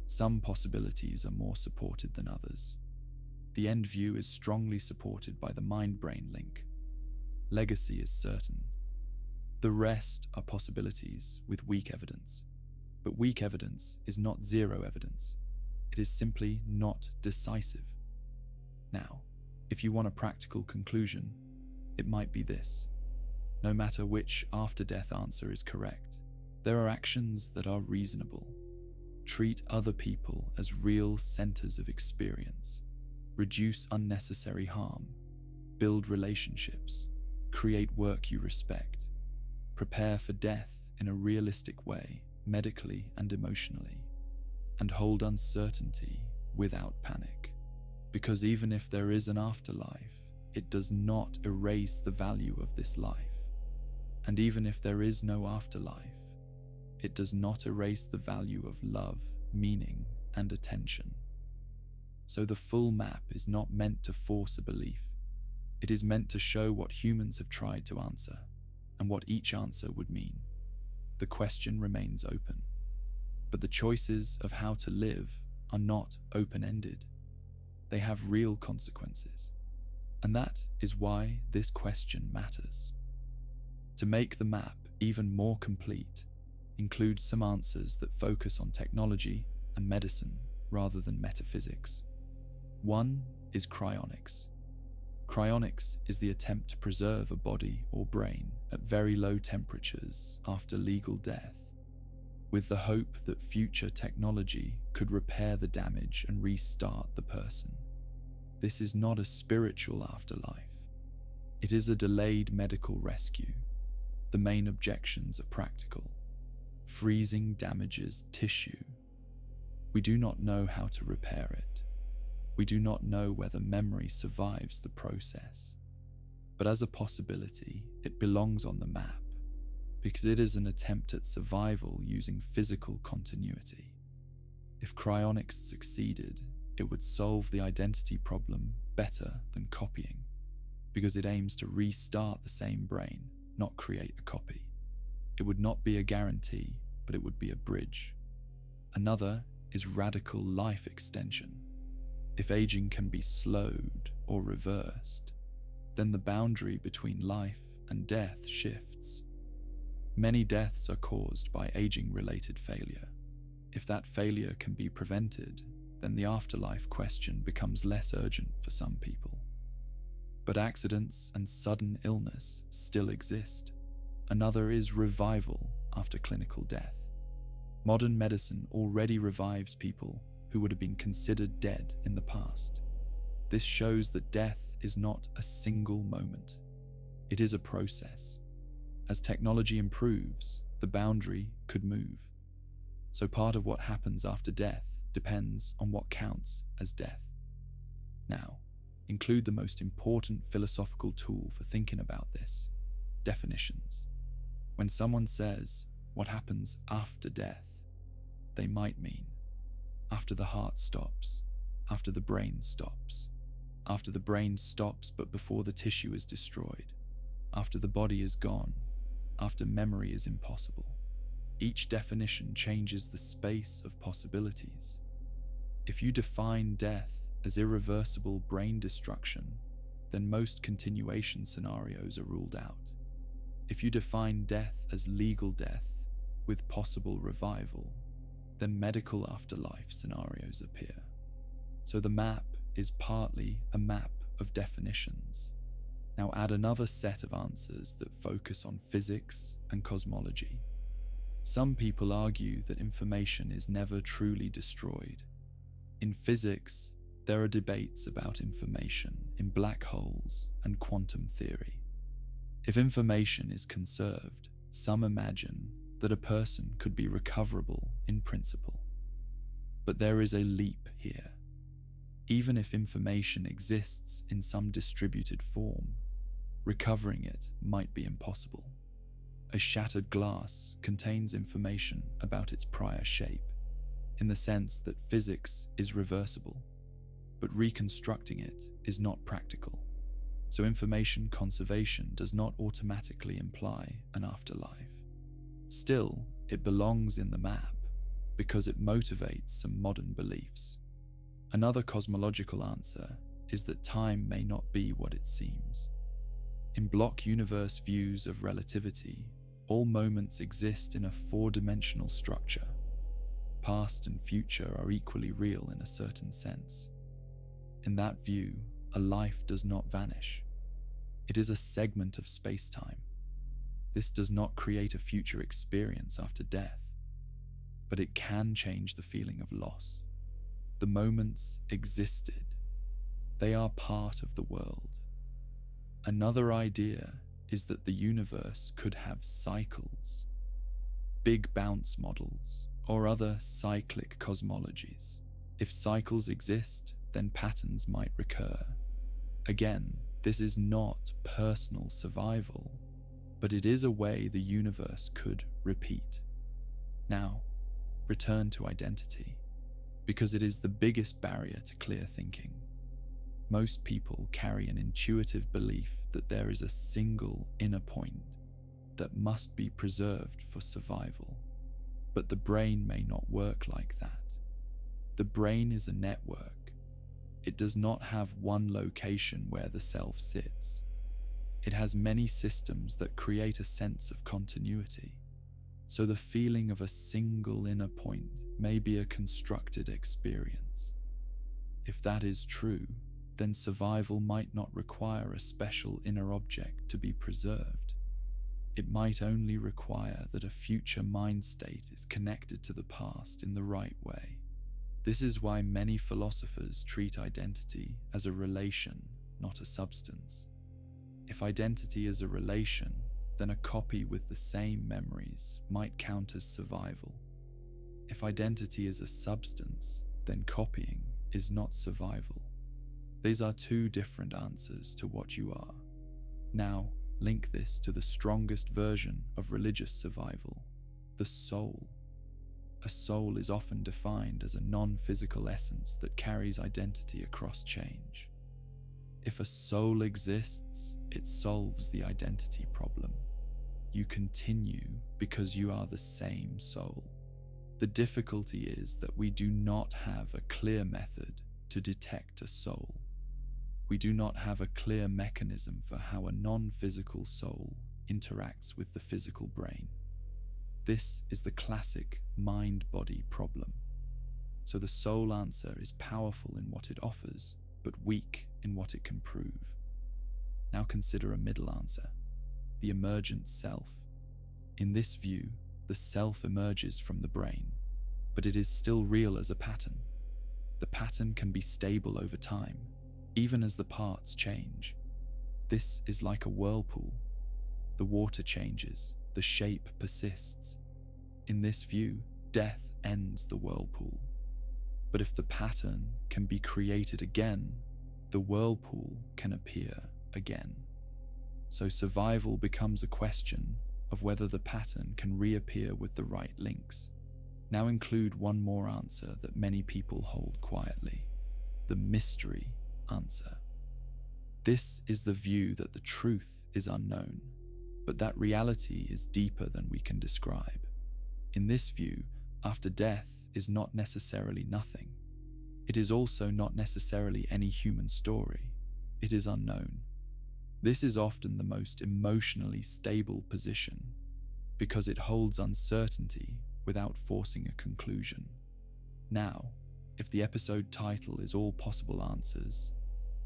Some possibilities are more supported than others. The end view is strongly supported by the mind-brain link. Legacy is certain. The rest are possibilities with weak evidence. But weak evidence is not zero evidence. It is simply not decisive. Now, if you want a practical conclusion, it might be this. no matter which after-death answer is correct. There are actions that are reasonable. Treat other people as real centers of experience. Reduce unnecessary harm. Build relationships. Create work you respect. Prepare for death in a realistic way, medically and emotionally. And hold uncertainty without panic. Because even if there is an afterlife, it does not erase the value of this life. And even if there is no afterlife, it does not erase the value of love, meaning, and attention. So the full map is not meant to force a belief. It is meant to show what humans have tried to answer, and what each answer would mean. The question remains open. But the choices of how to live are not open-ended. They have real consequences. And that is why this question matters. To make the map even more complete, include some answers that focus on technology and medicine rather than metaphysics. One is cryonics. Cryonics is the attempt to preserve a body or brain at very low temperatures after legal death, with the hope that future technology could repair the damage and restart the person. This is not a spiritual afterlife. It is a delayed medical rescue. The main objections are practical. Freezing damages tissue. We do not know how to repair it. We do not know whether memory survives the process. But as a possibility, it belongs on the map, because it is an attempt at survival using physical continuity. If cryonics succeeded, it would solve the identity problem better than copying, because it aims to restart the same brain, not create a copy. It would not be a guarantee, but it would be a bridge. Another is radical life extension. If aging can be slowed or reversed, then the boundary between life and death shifts. Many deaths are caused by aging-related failure. If that failure can be prevented, then the afterlife question becomes less urgent for some people. But accidents and sudden illness still exist. Another is revival after clinical death. Modern medicine already revives people who would have been considered dead in the past. This shows that death is not a single moment. It is a process. As technology improves, the boundary could move. So part of what happens after death depends on what counts as death. Now, include the most important philosophical tool for thinking about this: definitions. When someone says, "What happens after death?" they might mean after the heart stops, after the brain stops, after the brain stops but before the tissue is destroyed, after the body is gone, after memory is impossible. Each definition changes the space of possibilities. If you define death as irreversible brain destruction, then most continuation scenarios are ruled out. If you define death as legal death with possible revival, then medical afterlife scenarios appear. So the map is partly a map of definitions. Now add another set of answers that focus on physics and cosmology. Some people argue that information is never truly destroyed. In physics, there are debates about information in black holes and quantum theory. If information is conserved, some imagine that a person could be recoverable in principle. But there is a leap here. Even if information exists in some distributed form, recovering it might be impossible. A shattered glass contains information about its prior shape, in the sense that physics is reversible, but reconstructing it is not practical. So information conservation does not automatically imply an afterlife. Still, it belongs in the map because it motivates some modern beliefs. Another cosmological answer is that time may not be what it seems. In block universe views of relativity, all moments exist in a four-dimensional structure. Past and future are equally real in a certain sense. In that view, a life does not vanish. It is a segment of space-time. This does not create a future experience after death, but it can change the feeling of loss. The moments existed. They are part of the world. Another idea is that the universe could have cycles, big bounce models, or other cyclic cosmologies. If cycles exist, then patterns might recur. Again, this is not personal survival, but it is a way the universe could repeat. Now, return to identity, because it is the biggest barrier to clear thinking. Most people carry an intuitive belief that there is a single inner point that must be preserved for survival. But the brain may not work like that. The brain is a network. It does not have one location where the self sits. It has many systems that create a sense of continuity. So the feeling of a single inner point may be a constructed experience. If that is true, then survival might not require a special inner object to be preserved. It might only require that a future mind state is connected to the past in the right way. This is why many philosophers treat identity as a relation, not a substance. If identity is a relation, then a copy with the same memories might count as survival. If identity is a substance, then copying is not survival. These are two different answers to what you are. Now, link this to the strongest version of religious survival, the soul. A soul is often defined as a non-physical essence that carries identity across change. If a soul exists, it solves the identity problem. You continue because you are the same soul. The difficulty is that we do not have a clear method to detect a soul. We do not have a clear mechanism for how a non-physical soul interacts with the physical brain. This is the classic mind-body problem. So the soul answer is powerful in what it offers, but weak in what it can prove. Now consider a middle answer, the emergent self. In this view, the self emerges from the brain, but it is still real as a pattern. The pattern can be stable over time, even as the parts change. This is like a whirlpool. The water changes, the shape persists. In this view, death ends the whirlpool. But if the pattern can be created again, the whirlpool can appear again. So survival becomes a question of whether the pattern can reappear with the right links. Now include one more answer that many people hold quietly, the mystery answer. This is the view that the truth is unknown, but that reality is deeper than we can describe. In this view, after death is not necessarily nothing. It is also not necessarily any human story. It is unknown. This is often the most emotionally stable position because it holds uncertainty without forcing a conclusion. Now, if the episode title is All Possible Answers,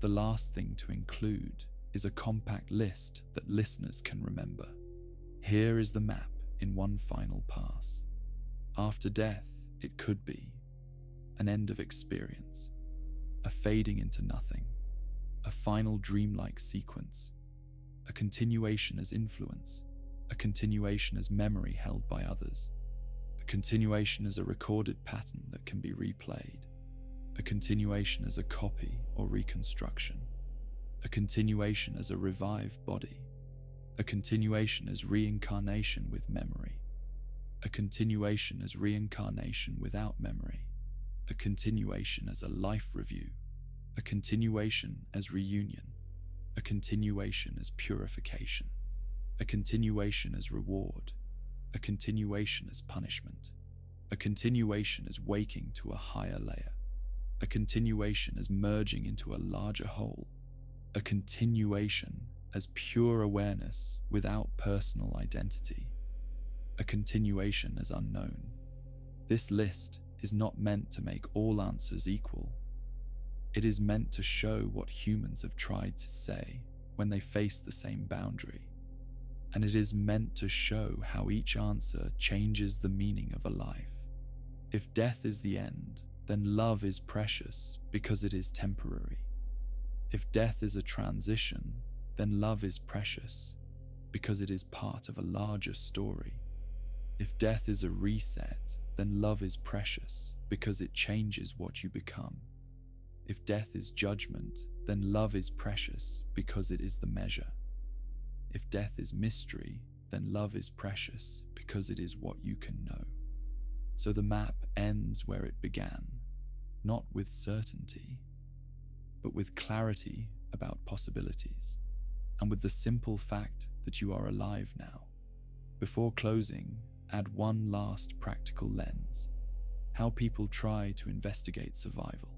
the last thing to include is a compact list that listeners can remember. Here is the map in one final pass. After death, it could be an end of experience, a fading into nothing, a final dreamlike sequence, a continuation as influence, a continuation as memory held by others, a continuation as a recorded pattern that can be replayed, a continuation as a copy or reconstruction, a continuation as a revived body, a continuation as reincarnation with memory, a continuation as reincarnation without memory, a continuation as a life review, a continuation as reunion, a continuation as purification, a continuation as reward, a continuation as punishment, a continuation as waking to a higher layer, a continuation as merging into a larger whole, a continuation as pure awareness without personal identity, a continuation as unknown. This list is not meant to make all answers equal. It is meant to show what humans have tried to say when they face the same boundary. and it is meant to show how each answer changes the meaning of a life. If death is the end, then love is precious because it is temporary. If death is a transition, then love is precious because it is part of a larger story. If death is a reset, then love is precious because it changes what you become. If death is judgment, then love is precious because it is the measure. If death is mystery, then love is precious because it is what you can know. So the map ends where it began, not with certainty, but with clarity about possibilities, and with the simple fact that you are alive now. Before closing, add one last practical lens: how people try to investigate survival.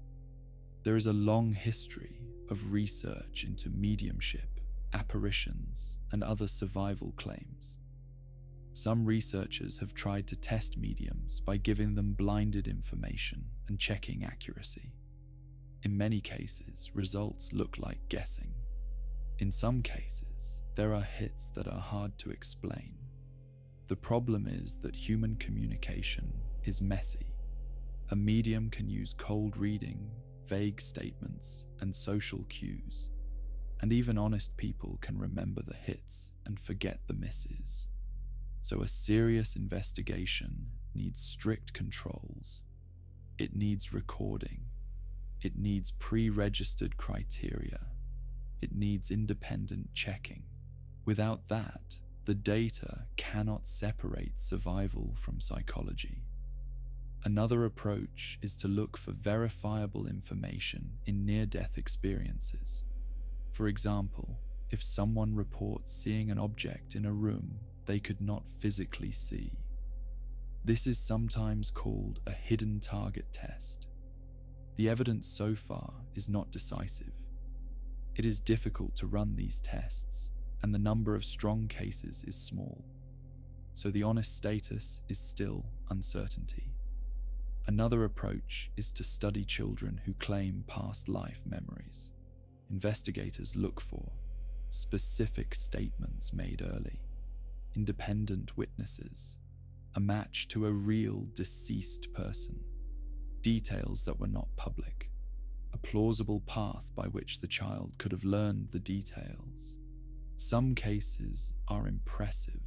There is a long history of research into mediumship, apparitions, and other survival claims. Some researchers have tried to test mediums by giving them blinded information and checking accuracy. In many cases, results look like guessing. In some cases, there are hits that are hard to explain. The problem is that human communication is messy. A medium can use cold reading, vague statements, and social cues. And even honest people can remember the hits and forget the misses. So a serious investigation needs strict controls. It needs recording. It needs pre-registered criteria. It needs independent checking. Without that, the data cannot separate survival from psychology. Another approach is to look for verifiable information in near-death experiences. For example, if someone reports seeing an object in a room they could not physically see. This is sometimes called a hidden target test. The evidence so far is not decisive. It is difficult to run these tests, and the number of strong cases is small. So the honest status is still uncertainty. Another approach is to study children who claim past life memories. Investigators look for specific statements made early, independent witnesses, a match to a real deceased person, details that were not public, a plausible path by which the child could have learned the details. Some cases are impressive,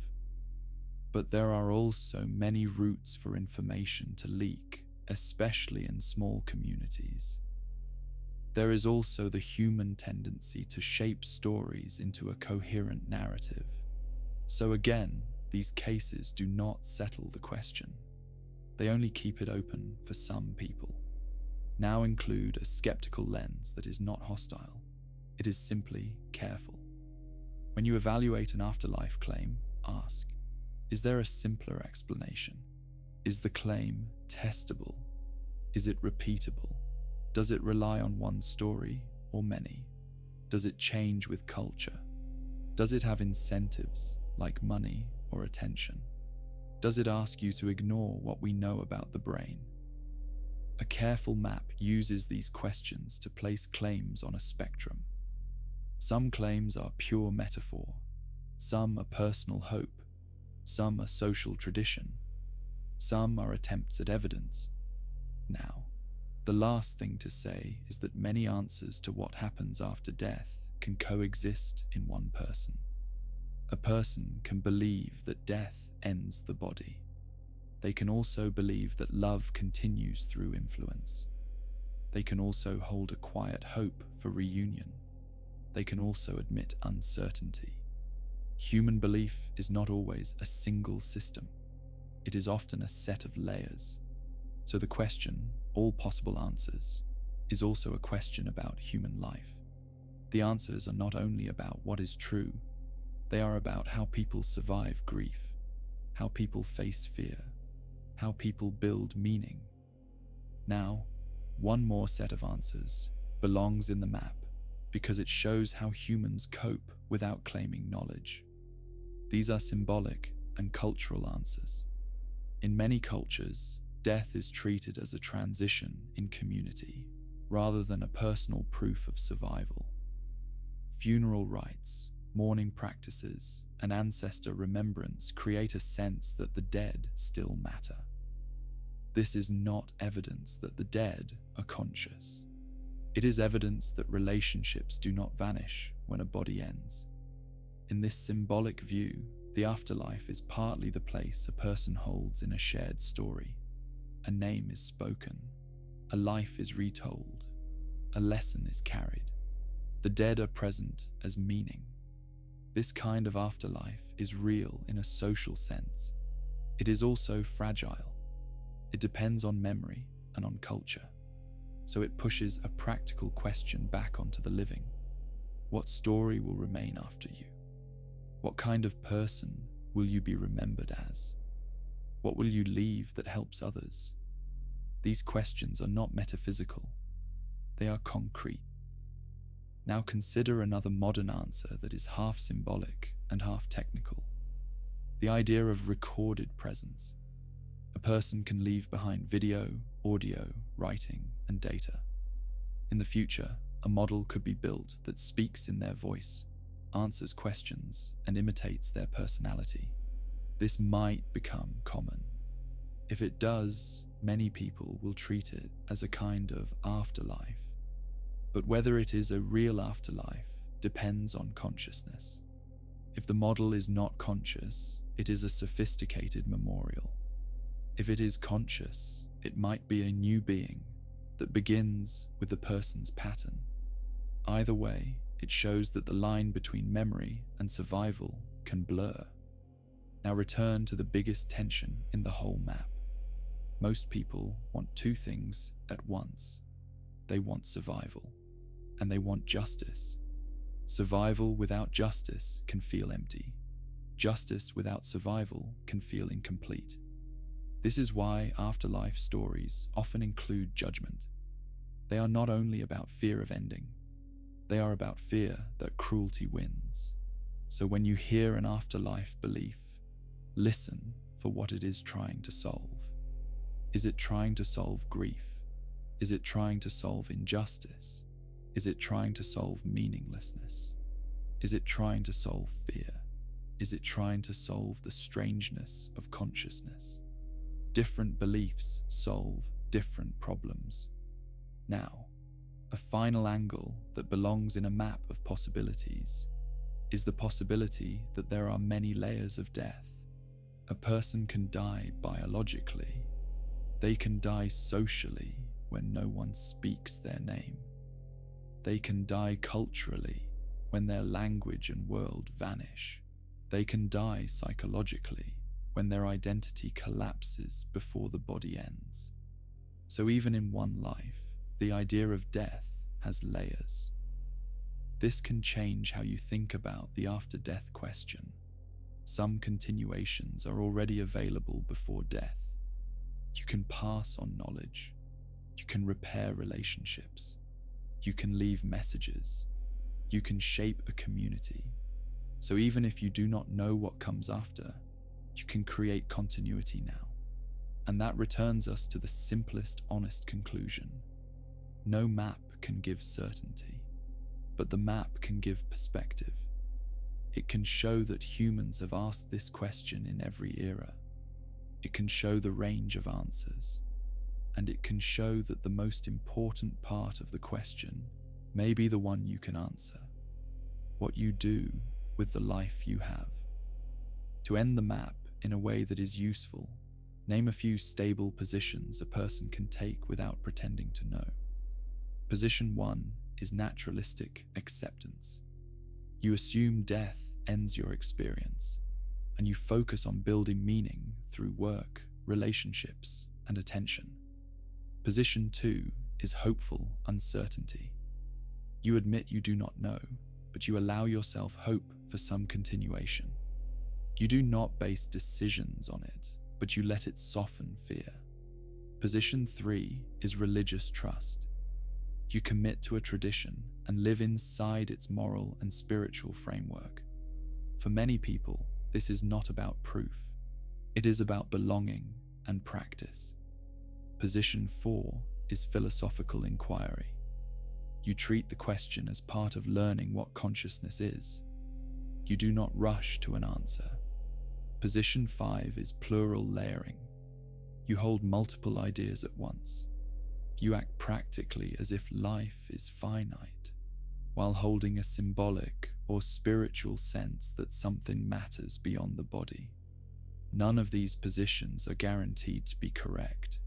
but there are also many routes for information to leak, especially in small communities. There is also the human tendency to shape stories into a coherent narrative. So again, these cases do not settle the question. They only keep it open for some people. Now include a skeptical lens that is not hostile. It is simply careful. When you evaluate an afterlife claim, ask, is there a simpler explanation? Is the claim testable? Is it repeatable? Does it rely on one story or many? Does it change with culture? Does it have incentives like money or attention? Does it ask you to ignore what we know about the brain? A careful map uses these questions to place claims on a spectrum. Some claims are pure metaphor, some are personal hope, some are social tradition, some are attempts at evidence. Now, the last thing to say is that many answers to what happens after death can coexist in one person. A person can believe that death ends the body. They can also believe that love continues through influence. They can also hold a quiet hope for reunion. They can also admit uncertainty. Human belief is not always a single system. It is often a set of layers. So the question, all possible answers, is also a question about human life. The answers are not only about what is true, they are about how people survive grief, how people face fear, how people build meaning. Now, one more set of answers belongs in the map because it shows how humans cope without claiming knowledge. These are symbolic and cultural answers. In many cultures, death is treated as a transition in community rather than a personal proof of survival. Funeral rites, mourning practices, and ancestor remembrance create a sense that the dead still matter. This is not evidence that the dead are conscious. It is evidence that relationships do not vanish when a body ends. In this symbolic view, the afterlife is partly the place a person holds in a shared story. A name is spoken, a life is retold, a lesson is carried. The dead are present as meaning. This kind of afterlife is real in a social sense. It is also fragile. It depends on memory and on culture. So it pushes a practical question back onto the living. What story will remain after you? What kind of person will you be remembered as? What will you leave that helps others? These questions are not metaphysical. They are concrete. Now consider another modern answer that is half symbolic and half technical. The idea of recorded presence. A person can leave behind video, audio, writing, and data. In the future, a model could be built that speaks in their voice, answers questions, and imitates their personality. This might become common. If it does, many people will treat it as a kind of afterlife. But whether it is a real afterlife depends on consciousness. If the model is not conscious, it is a sophisticated memorial. If it is conscious, it might be a new being that begins with the person's pattern. Either way, it shows that the line between memory and survival can blur. Now return to the biggest tension in the whole map. Most people want two things at once. They want survival, and they want justice. Survival without justice can feel empty. Justice without survival can feel incomplete. This is why afterlife stories often include judgment. They are not only about fear of ending, they are about fear that cruelty wins. So when you hear an afterlife belief, listen for what it is trying to solve. Is it trying to solve grief? Is it trying to solve injustice? Is it trying to solve meaninglessness? Is it trying to solve fear? Is it trying to solve the strangeness of consciousness? Different beliefs solve different problems. Now, a final angle that belongs in a map of possibilities is the possibility that there are many layers of death. A person can die biologically. They can die socially when no one speaks their name. They can die culturally when their language and world vanish. They can die psychologically when their identity collapses before the body ends. So even in one life, the idea of death has layers. This can change how you think about the after-death question. Some continuations are already available before death. You can pass on knowledge. You can repair relationships. You can leave messages. You can shape a community. So even if you do not know what comes after, you can create continuity now. And that returns us to the simplest, honest conclusion. No map can give certainty, but the map can give perspective. It can show that humans have asked this question in every era. It can show the range of answers. And it can show that the most important part of the question may be the one you can answer. What you do with the life you have. To end the map in a way that is useful, name a few stable positions a person can take without pretending to know. Position 1 is naturalistic acceptance. You assume death ends your experience, and you focus on building meaning through work, relationships, and attention. Position 2 is hopeful uncertainty. You admit you do not know, but you allow yourself hope for some continuation. You do not base decisions on it, but you let it soften fear. Position 3 is religious trust. You commit to a tradition and live inside its moral and spiritual framework. For many people, this is not about proof. It is about belonging and practice. Position 4 is philosophical inquiry. You treat the question as part of learning what consciousness is. You do not rush to an answer. Position 5 is plural layering. You hold multiple ideas at once. You act practically as if life is finite, while holding a symbolic or spiritual sense that something matters beyond the body. None of these positions are guaranteed to be correct,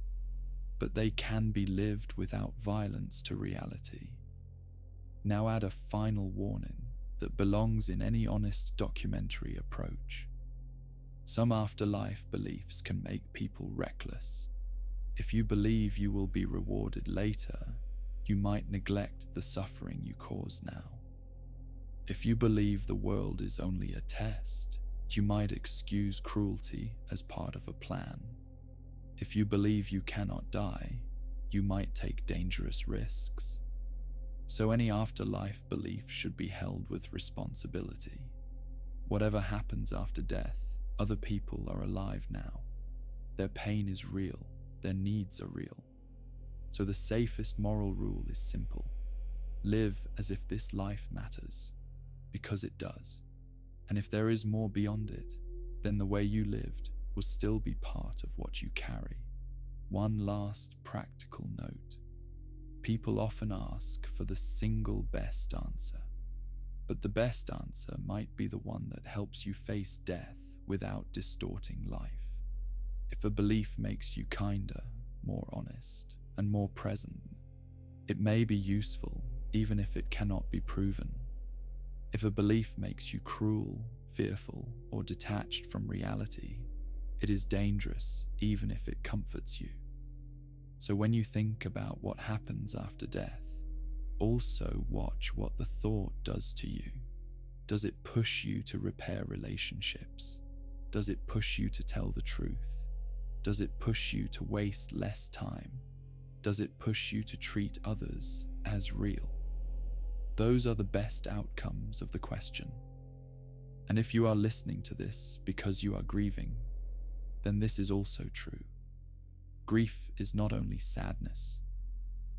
but they can be lived without violence to reality. Now add a final warning that belongs in any honest documentary approach. Some afterlife beliefs can make people reckless. If you believe you will be rewarded later, you might neglect the suffering you cause now. If you believe the world is only a test, you might excuse cruelty as part of a plan. If you believe you cannot die, you might take dangerous risks. So any afterlife belief should be held with responsibility. Whatever happens after death, other people are alive now. Their pain is real, their needs are real. So the safest moral rule is simple. Live as if this life matters, because it does. And if there is more beyond it, then the way you lived will still be part of what you carry. One last practical note. People often ask for the single best answer, but the best answer might be the one that helps you face death without distorting life. If a belief makes you kinder, more honest, and more present, it may be useful even if it cannot be proven. If a belief makes you cruel, fearful, or detached from reality, it is dangerous even if it comforts you. So when you think about what happens after death, also watch what the thought does to you. Does it push you to repair relationships? Does it push you to tell the truth? Does it push you to waste less time? Does it push you to treat others as real? Those are the best outcomes of the question. And if you are listening to this because you are grieving, then this is also true. Grief is not only sadness,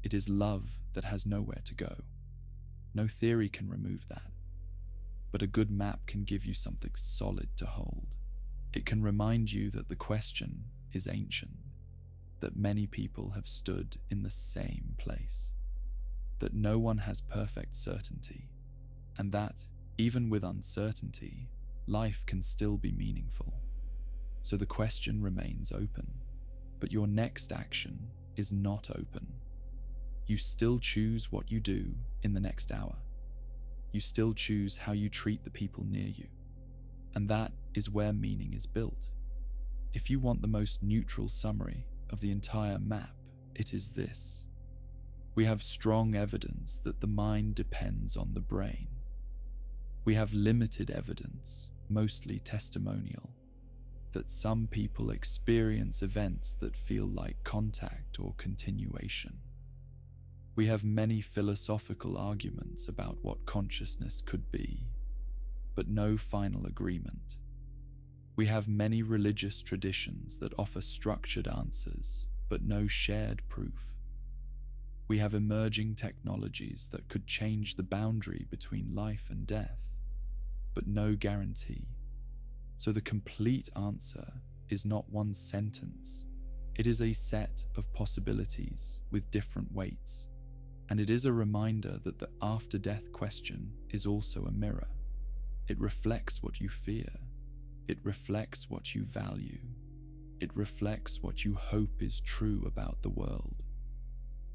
it is love that has nowhere to go. No theory can remove that, but a good map can give you something solid to hold. It can remind you that the question is ancient, that many people have stood in the same place, that no one has perfect certainty, and that, even with uncertainty, life can still be meaningful. So the question remains open, but your next action is not open. You still choose what you do in the next hour. You still choose how you treat the people near you. And that is where meaning is built. If you want the most neutral summary of the entire map, it is this. We have strong evidence that the mind depends on the brain. We have limited evidence, mostly testimonial, that some people experience events that feel like contact or continuation. We have many philosophical arguments about what consciousness could be, but no final agreement. We have many religious traditions that offer structured answers, but no shared proof. We have emerging technologies that could change the boundary between life and death, but no guarantee. So the complete answer is not one sentence. It is a set of possibilities with different weights. And it is a reminder that the after-death question is also a mirror. It reflects what you fear. It reflects what you value. It reflects what you hope is true about the world.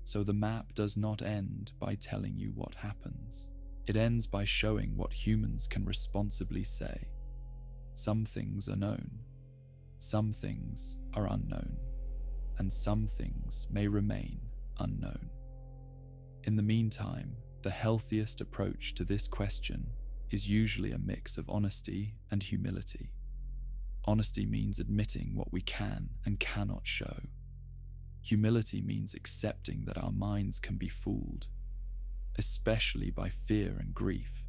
So the map does not end by telling you what happens. It ends by showing what humans can responsibly say. Some things are known, some things are unknown, and some things may remain unknown. In the meantime, the healthiest approach to this question is usually a mix of honesty and humility. Honesty means admitting what we can and cannot show. Humility means accepting that our minds can be fooled, especially by fear and grief,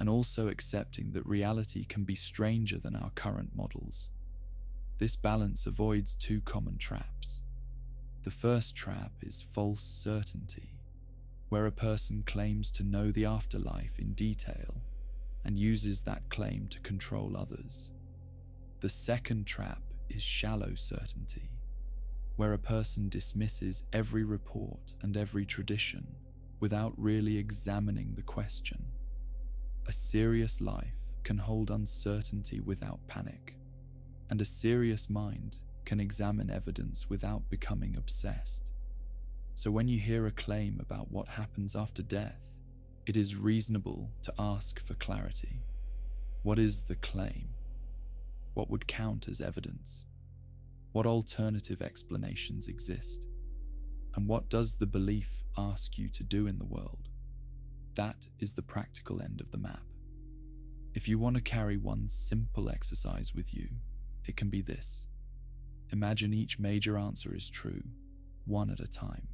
and also accepting that reality can be stranger than our current models. This balance avoids two common traps. The first trap is false certainty, where a person claims to know the afterlife in detail and uses that claim to control others. The second trap is shallow certainty, where a person dismisses every report and every tradition without really examining the question. A serious life can hold uncertainty without panic, and a serious mind can examine evidence without becoming obsessed. So when you hear a claim about what happens after death, it is reasonable to ask for clarity. What is the claim? What would count as evidence? What alternative explanations exist? And what does the belief ask you to do in the world? That is the practical end of the map. If you want to carry one simple exercise with you, it can be this. Imagine each major answer is true, one at a time.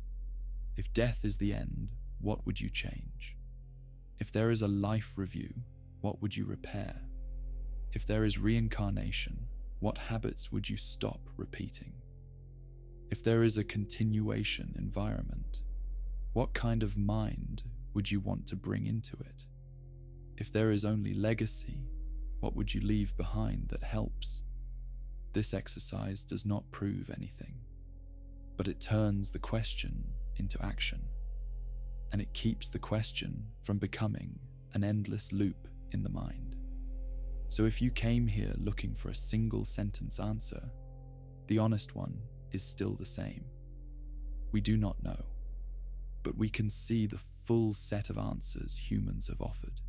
If death is the end, what would you change? If there is a life review, what would you repair? If there is reincarnation, what habits would you stop repeating? If there is a continuation environment, what kind of mind would you want to bring into it? If there is only legacy, what would you leave behind that helps? This exercise does not prove anything, but it turns the question into action, and it keeps the question from becoming an endless loop in the mind. So if you came here looking for a single sentence answer, the honest one is still the same. We do not know, but we can see the full set of answers humans have offered.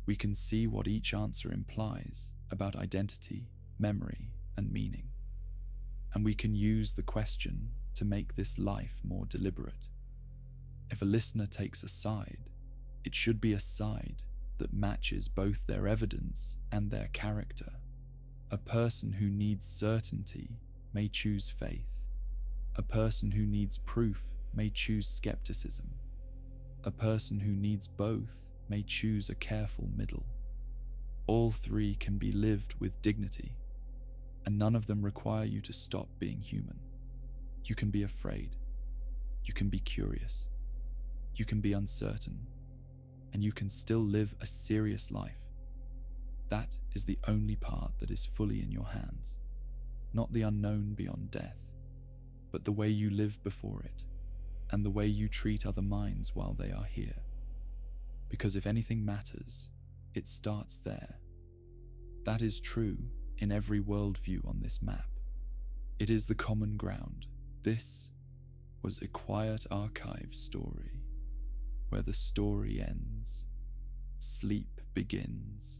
We can see what each answer implies about identity, memory, and meaning. And we can use the question to make this life more deliberate. If a listener takes a side, it should be a side that matches both their evidence and their character. A person who needs certainty may choose faith. A person who needs proof may choose skepticism. A person who needs both may choose a careful middle. All three can be lived with dignity, and none of them require you to stop being human. You can be afraid. You can be curious. You can be uncertain. And you can still live a serious life. That is the only part that is fully in your hands. Not the unknown beyond death, but the way you live before it, and the way you treat other minds while they are here. Because if anything matters, it starts there. That is true in every worldview on this map. It is the common ground. This was a quiet archive story, where the story ends, sleep begins,